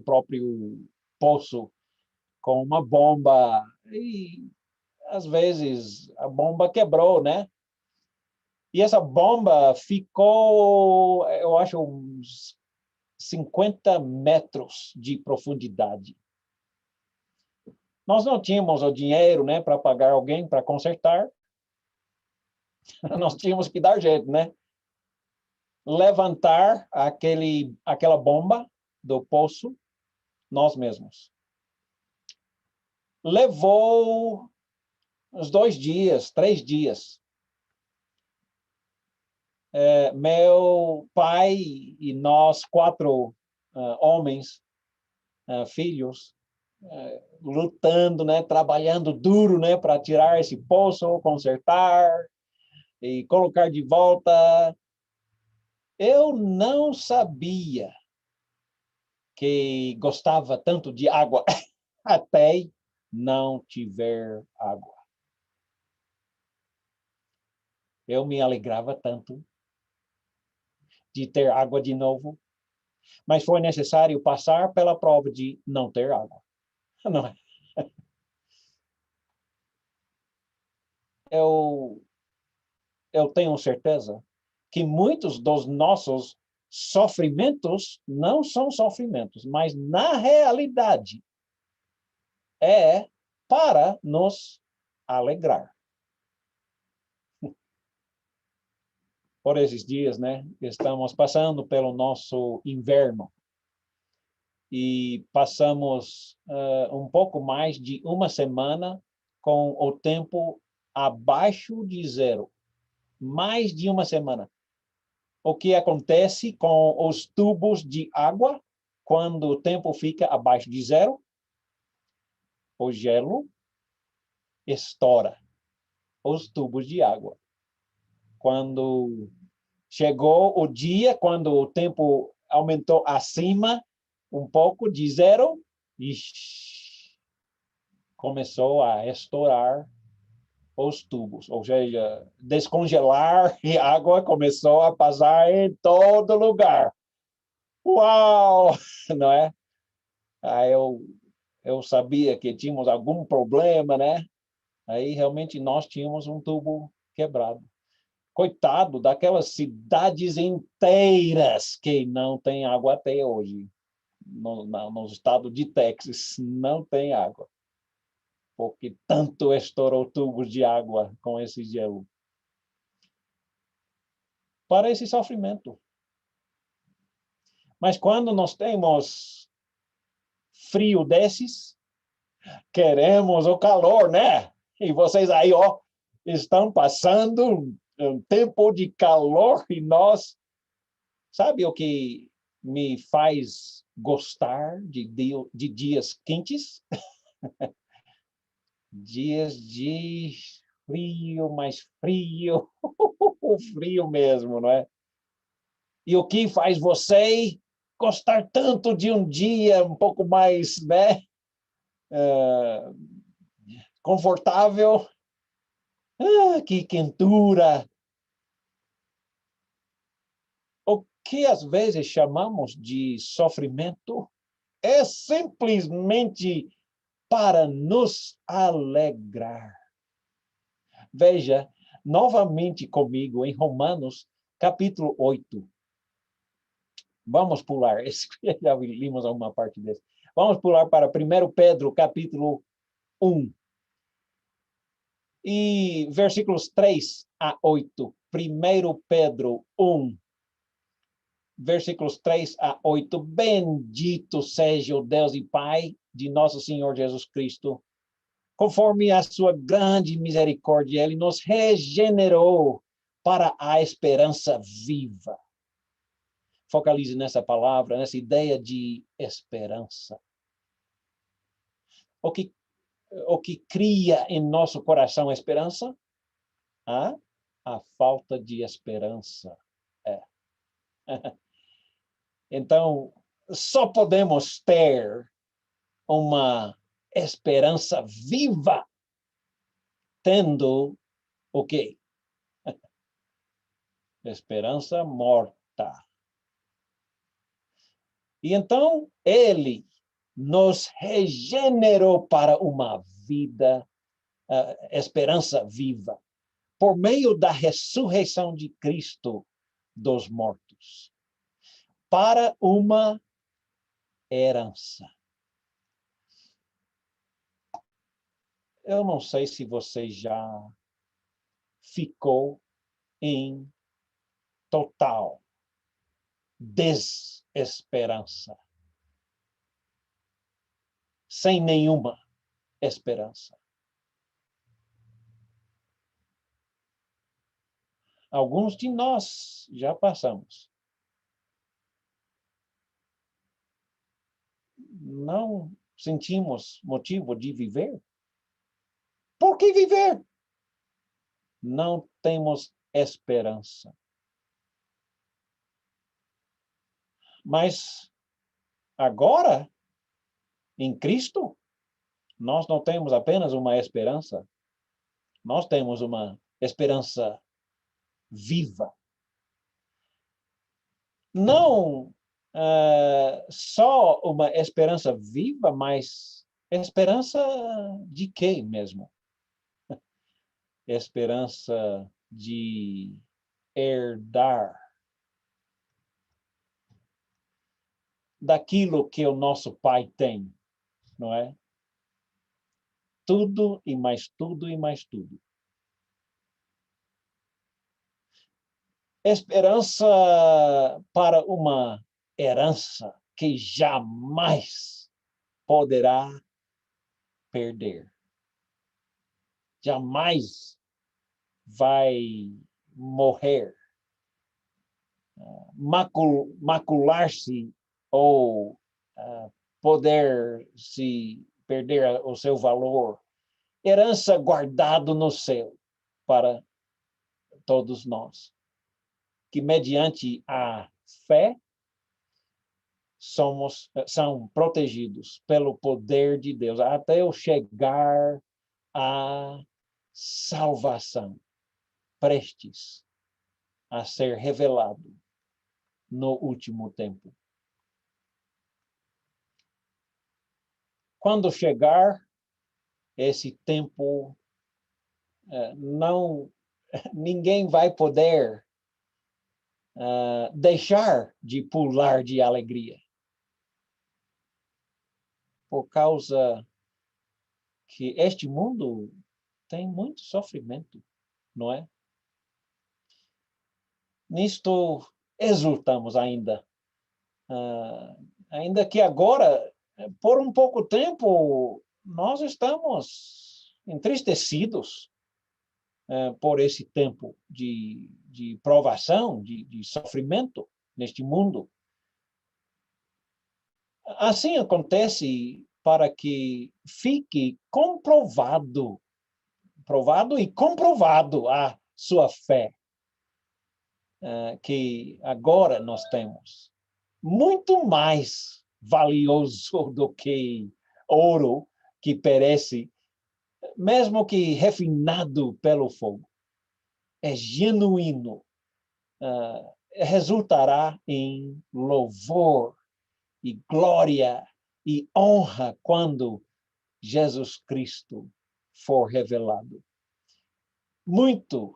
próprio poço com uma bomba e às vezes a bomba quebrou, né? E essa bomba ficou, eu acho, uns 50 metros de profundidade. Nós não tínhamos o dinheiro, né, para pagar alguém para consertar. Nós tínhamos que dar jeito, né? Levantar aquela bomba do poço nós mesmos. Levou uns 2 dias, 3 dias. Meu pai e nós 4 homens, filhos, lutando, né, trabalhando duro, né, para tirar esse poço, consertar e colocar de volta. Eu não sabia que gostava tanto de água até não tiver água. Eu me alegrava tanto de ter água de novo, mas foi necessário passar pela prova de não ter água. Não é? Eu, eu tenho certeza que muitos dos nossos sofrimentos não são sofrimentos, mas na realidade é para nos alegrar. Por esses dias, né, estamos passando pelo nosso inverno e passamos um pouco mais de uma semana com o tempo abaixo de zero. Mais de uma semana. O que acontece com os tubos de água quando o tempo fica abaixo de zero? O gelo estoura os tubos de água. Quando chegou o dia, quando o tempo aumentou acima um pouco de zero, começou a estourar os tubos, ou seja, descongelar e a água começou a passar em todo lugar. Uau! Não é? Aí eu sabia que tínhamos algum problema, né? Aí realmente nós tínhamos um tubo quebrado. Coitado daquelas cidades inteiras que não têm água até hoje. No estado de Texas, não tem água. Porque tanto estourou tubos de água com esse gelo. Para esse sofrimento. Mas quando nós temos frio desses, queremos o calor, né? E vocês aí, ó, estão passando um tempo de calor e nós... Sabe o que me faz gostar de dias quentes? Dias de frio, mais frio, o frio mesmo, não é? E o que faz você gostar tanto de um dia um pouco mais, né, confortável? Ah, que quentura! O que às vezes chamamos de sofrimento é simplesmente para nos alegrar. Veja novamente comigo em Romanos, capítulo 8. Vamos pular, já limos alguma parte desse. Vamos pular para 1 Pedro, capítulo 1. E versículos 3 a 8. 1 Pedro 1, versículos 3 a 8. Bendito seja o Deus e Pai de nosso Senhor Jesus Cristo. Conforme a sua grande misericórdia, ele nos regenerou para a esperança viva. Focalize nessa palavra, nessa ideia de esperança. O que cria em nosso coração esperança? A falta de esperança. Então, só podemos ter uma esperança viva tendo o quê? Esperança morta. E então, ele nos regenerou para uma vida, esperança viva, por meio da ressurreição de Cristo dos mortos, para uma herança. Eu não sei se você já ficou em total desesperança, sem nenhuma esperança. Alguns de nós já passamos. Não sentimos motivo de viver. Por que viver? Não temos esperança. Mas agora, em Cristo, nós não temos apenas uma esperança, nós temos uma esperança viva. Não só uma esperança viva, mas esperança de quê mesmo? Esperança de herdar daquilo que o nosso Pai tem, não é? Tudo e mais tudo e mais tudo. Esperança para uma herança que jamais poderá perder. Jamais vai morrer, macular-se ou poder se perder o seu valor. Herança guardado no céu para todos nós, que mediante a fé são protegidos pelo poder de Deus até eu chegar à salvação, prestes a ser revelado no último tempo. Quando chegar esse tempo, ninguém vai poder deixar de pular de alegria, por causa que este mundo tem muito sofrimento, não é? Nisto exultamos ainda. Ainda que agora, por um pouco tempo, nós estamos entristecidos por esse tempo de provação, de sofrimento neste mundo. Assim acontece para que fique provado e comprovado a sua fé, que agora nós temos. Muito mais valioso do que ouro que perece, mesmo que refinado pelo fogo. É genuíno, resultará em louvor e glória e honra quando Jesus Cristo for revelado. Muito,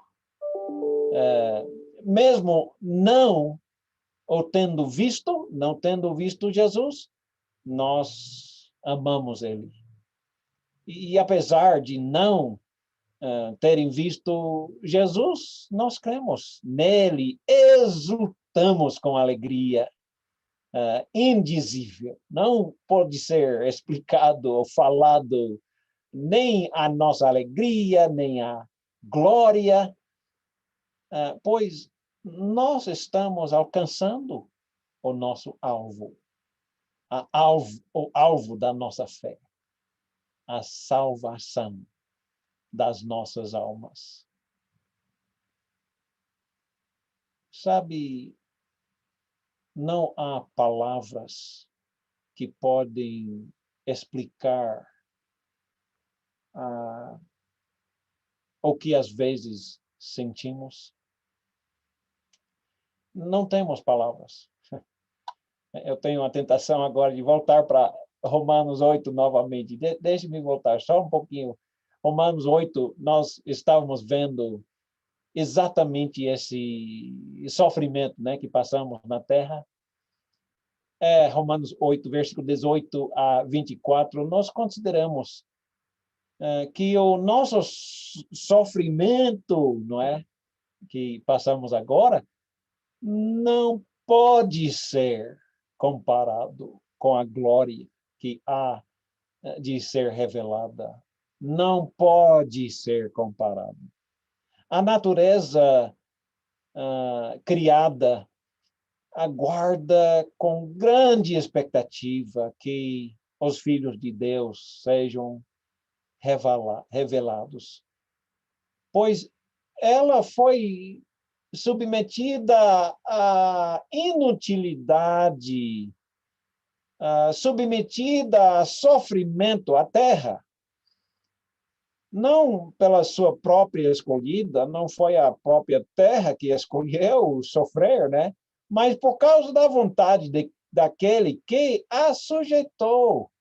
mesmo não tendo visto Jesus, nós amamos ele. E apesar de não terem visto Jesus, nós cremos nele, exultamos com alegria indizível. Não pode ser explicado ou falado nem a nossa alegria, nem a glória, pois nós estamos alcançando o nosso alvo, o alvo da nossa fé, a salvação das nossas almas. Sabe, não há palavras que podem explicar o que às vezes sentimos. Não temos palavras. Eu tenho a tentação agora de voltar para Romanos 8 novamente. Deixe-me voltar só um pouquinho. Romanos 8, nós estávamos vendo exatamente esse sofrimento, né, que passamos na terra. Romanos 8, versículo 18 a 24, nós consideramos que o nosso sofrimento, não é, que passamos agora, não pode ser comparado com a glória que há de ser revelada. Não pode ser comparado. A natureza criada aguarda com grande expectativa que os filhos de Deus sejam revelados, pois ela foi submetida à inutilidade, submetida a sofrimento, à terra, não pela sua própria escolhida, não foi a própria terra que escolheu sofrer, né? Mas por causa da vontade daquele que a sujeitou,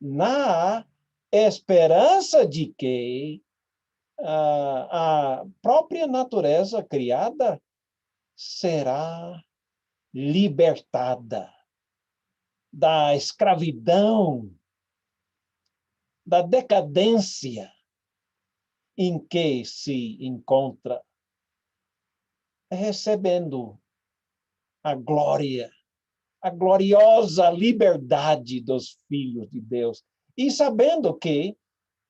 na esperança de que a própria natureza criada será libertada da escravidão, da decadência em que se encontra, recebendo a glória, a gloriosa liberdade dos filhos de Deus, e sabendo que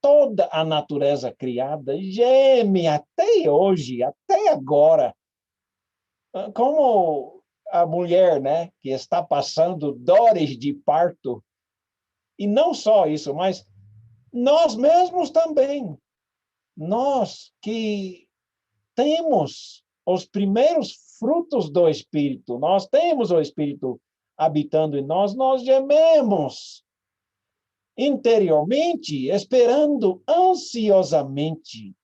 toda a natureza criada geme até hoje, até agora, como a mulher, né, que está passando dores de parto. E não só isso, mas nós mesmos também. Nós que temos os primeiros frutos do Espírito, nós temos o Espírito habitando em nós, nós gememos interiormente, esperando ansiosamente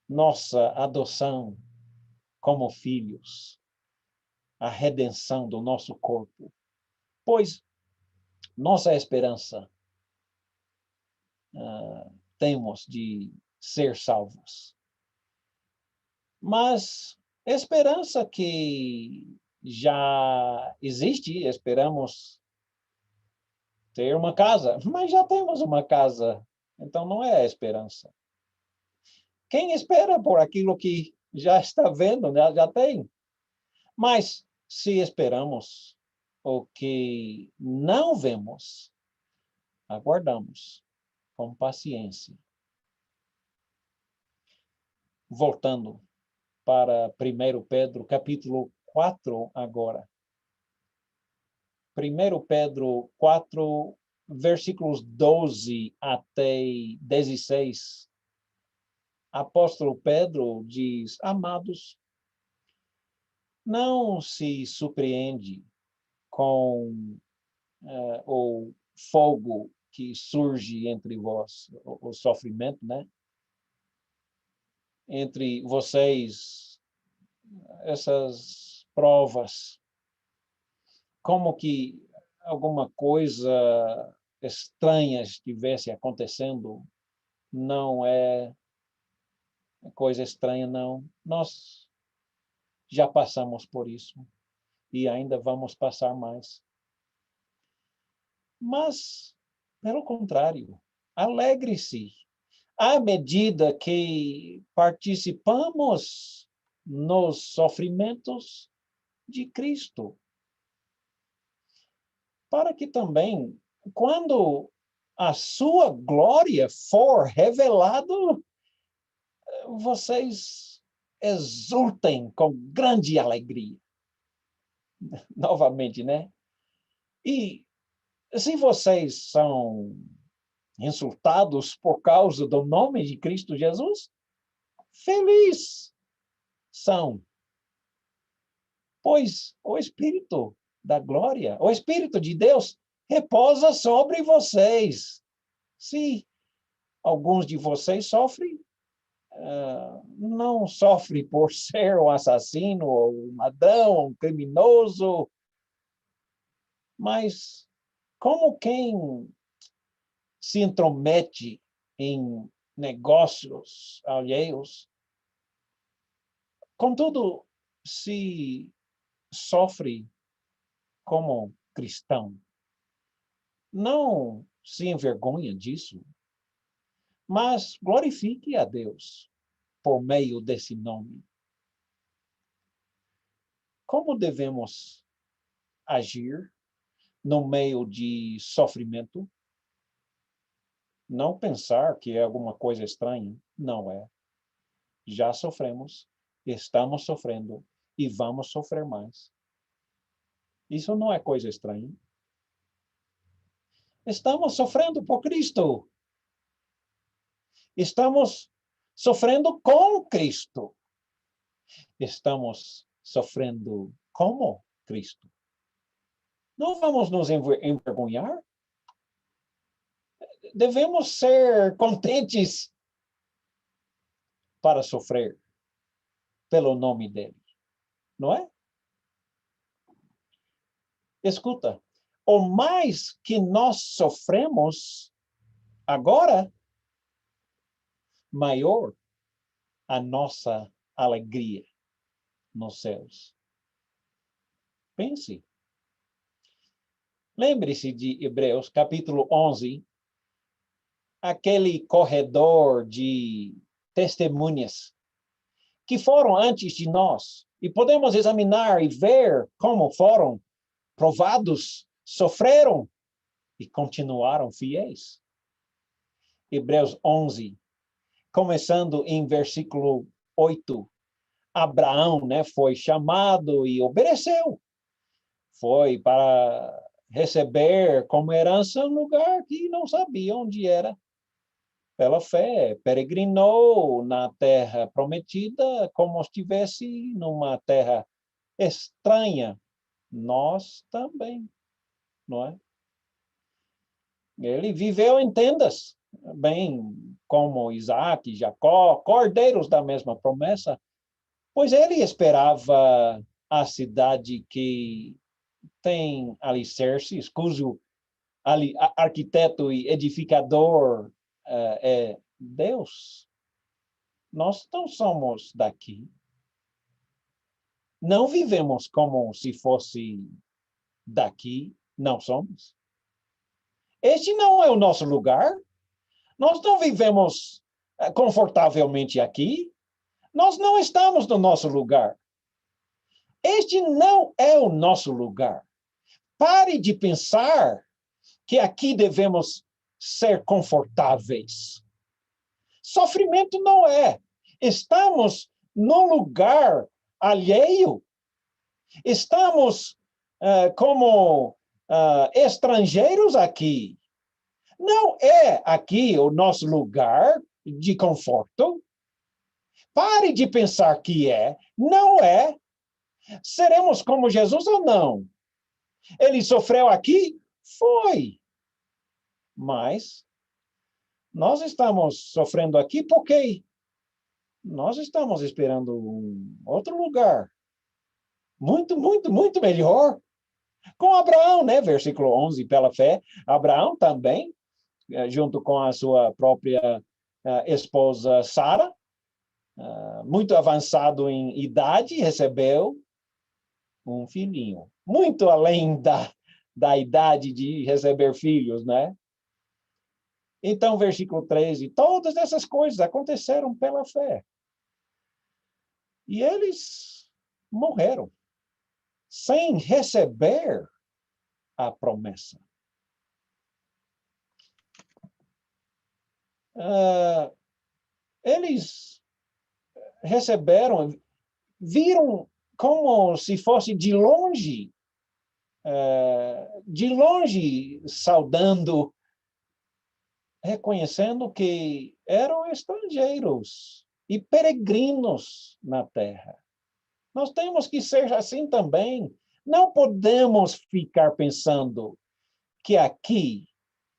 nossa adoção como filhos, a redenção do nosso corpo. Pois nossa esperança temos de ser salvos. Mas esperança que já existe, esperamos ter uma casa, mas já temos uma casa, então não é a esperança. Quem espera por aquilo que já está vendo, já tem. Mas se esperamos o que não vemos, aguardamos com paciência. Voltando para 1 Pedro, capítulo 4 agora. 1 Pedro 4, versículos 12 até 16. Apóstolo Pedro diz: Amados, não se surpreende com o fogo que surge entre vós, o sofrimento, né? Entre vocês, essas provas, como que alguma coisa estranha estivesse acontecendo. Não é coisa estranha, não. Nós já passamos por isso e ainda vamos passar mais. Mas, pelo contrário, alegre-se à medida que participamos nos sofrimentos de Cristo, para que também, quando a sua glória for revelado, vocês exultem com grande alegria. Novamente, né? E se vocês são insultados por causa do nome de Cristo Jesus, feliz são, pois o Espírito da glória, o Espírito de Deus repousa sobre vocês. Se alguns de vocês sofrem, não sofre por ser um assassino, ou um ladrão, um criminoso, mas como quem se intromete em negócios alheios, contudo, se sofre como cristão, não se envergonha disso, mas glorifique a Deus por meio desse nome. Como devemos agir no meio de sofrimento? Não pensar que é alguma coisa estranha, não é. Já sofremos, estamos sofrendo e vamos sofrer mais. Isso não é coisa estranha. Estamos sofrendo por Cristo. Estamos sofrendo com Cristo. Estamos sofrendo como Cristo. Não vamos nos envergonhar? Devemos ser contentes para sofrer pelo nome dele, não é? Escuta, o mais que nós sofremos agora, maior a nossa alegria nos céus. Pense. Lembre-se de Hebreus, capítulo 11, aquele corredor de testemunhas que foram antes de nós. E podemos examinar e ver como foram provados, sofreram e continuaram fiéis. Hebreus 11, começando em versículo 8. Abraão, né, foi chamado e obedeceu. Foi para receber como herança um lugar que não sabia onde era. Pela fé, peregrinou na terra prometida como se estivesse numa terra estranha. Nós também, não é? Ele viveu em tendas, bem como Isaac e Jacó, cordeiros da mesma promessa, pois ele esperava a cidade que tem alicerces, cujo arquiteto e edificador é Deus. Nós não somos daqui. Não vivemos como se fosse daqui, não somos. Este não é o nosso lugar. Nós não vivemos confortavelmente aqui. Nós não estamos no nosso lugar. Este não é o nosso lugar. Pare de pensar que aqui devemos ser confortáveis. Sofrimento não é. Estamos num lugar alheio. Estamos como estrangeiros aqui. Não é aqui o nosso lugar de conforto. Pare de pensar que é. Não é. Seremos como Jesus ou não? Ele sofreu aqui? Foi. Mas nós estamos sofrendo aqui porque nós estamos esperando um outro lugar. Muito, muito, muito melhor. Com Abraão, né? Versículo 11, pela fé, Abraão também, junto com a sua própria esposa Sara, muito avançado em idade, recebeu um filhinho. Muito além da idade de receber filhos, né? Então, versículo 13, todas essas coisas aconteceram pela fé. E eles morreram sem receber a promessa. Eles receberam, viram como se fosse de longe, saudando, reconhecendo que eram estrangeiros e peregrinos na terra. Nós temos que ser assim também. Não podemos ficar pensando que aqui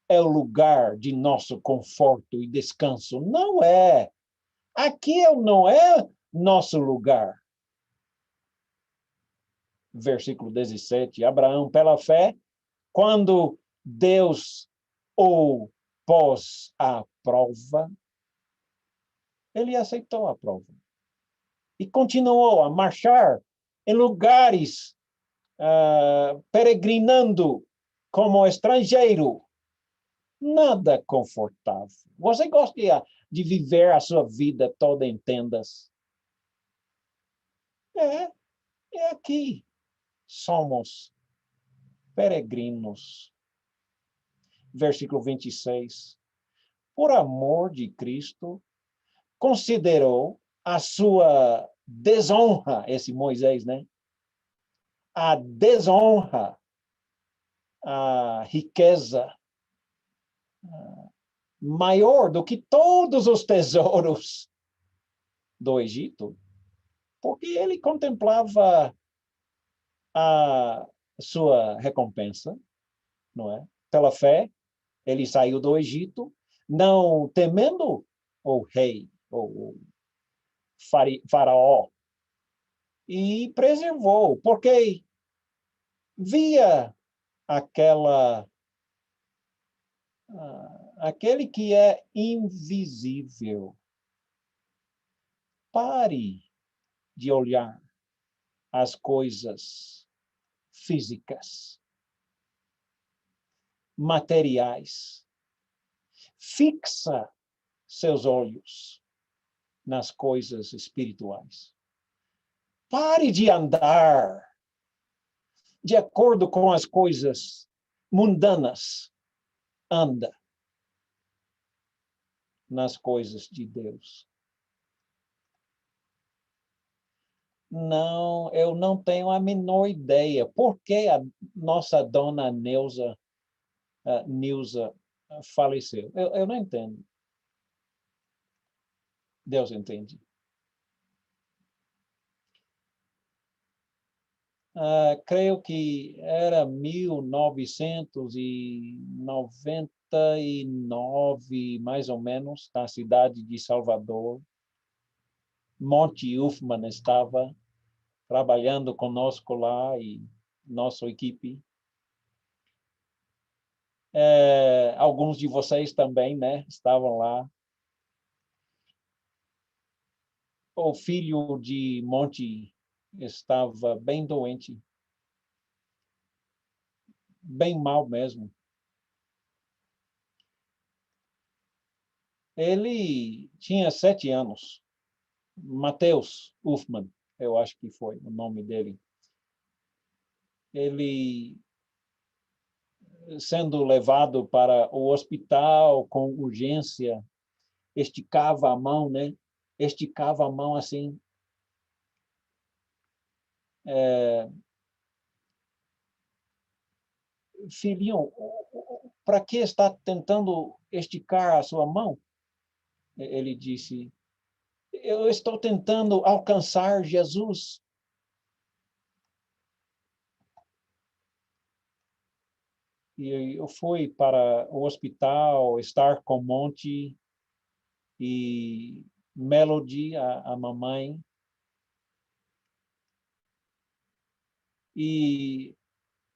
é o lugar de nosso conforto e descanso. Não é. Aqui não é nosso lugar. Versículo 17. Abraão, pela fé, quando Deus o pôs à prova, ele aceitou a prova. E continuou a marchar em lugares, peregrinando como estrangeiro. Nada confortável. Você gosta de viver a sua vida toda em tendas? É aqui. Somos peregrinos. Versículo 26. Por amor de Cristo, considerou a sua desonra, esse Moisés, né? A desonra, a riqueza maior do que todos os tesouros do Egito, porque ele contemplava a sua recompensa, não é? Pela fé, ele saiu do Egito, não temendo o rei, o faraó, e preservou, porque via aquele que é invisível. Pare de olhar as coisas físicas, materiais. Fixa seus olhos nas coisas espirituais. Pare de andar de acordo com as coisas mundanas. Anda nas coisas de Deus. Não, eu não tenho a menor ideia por que a nossa dona Neuza faleceu. Eu não entendo. Deus entende. Creio que era 1999, mais ou menos, na cidade de Salvador. Monte Uffman estava trabalhando conosco lá e nossa equipe. Alguns de vocês também, né, estavam lá. O filho de Monte estava bem doente, bem mal mesmo. Ele tinha 7 anos. Mateus Uffman, eu acho que foi o nome dele. Ele sendo levado para o hospital com urgência, esticava a mão, né? Esticava a mão assim. Filhinho, para que está tentando esticar a sua mão? Ele disse, eu estou tentando alcançar Jesus. E eu fui para o hospital, estar com Monte e Melody, a mamãe. E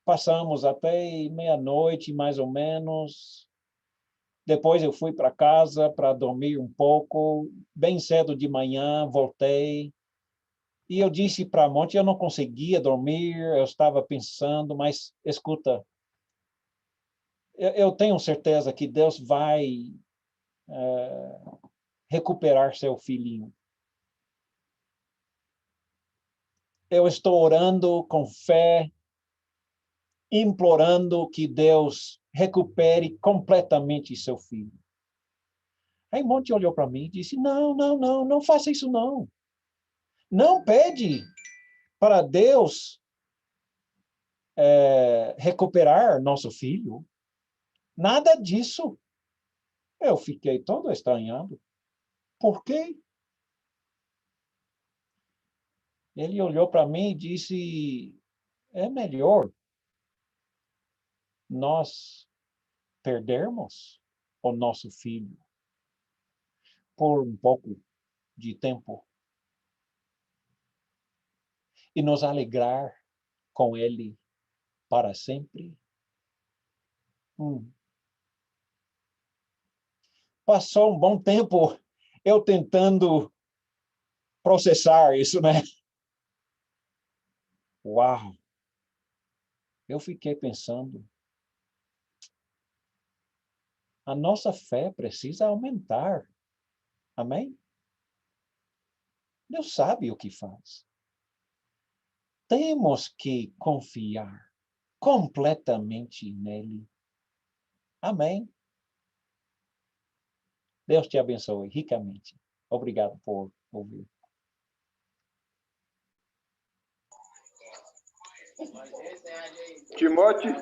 passamos até meia-noite, mais ou menos. Depois eu fui para casa para dormir um pouco. Bem cedo de manhã, voltei. E eu disse para a Monte, eu não conseguia dormir, eu estava pensando, mas escuta, eu tenho certeza que Deus vai recuperar seu filhinho. Eu estou orando com fé, implorando que Deus recupere completamente seu filho. Aí Monte olhou para mim e disse, não faça isso não. Não pede para Deus recuperar nosso filho. Nada disso. Eu fiquei todo estranhado. Por quê? Ele olhou para mim e disse, é melhor nós perdermos o nosso filho por um pouco de tempo e nos alegrar com ele para sempre. Passou um bom tempo eu tentando processar isso, né? Uau! Eu fiquei pensando, a nossa fé precisa aumentar. Amém? Deus sabe o que faz. Temos que confiar completamente nele. Amém? Deus te abençoe ricamente. Obrigado por ouvir. Timóteo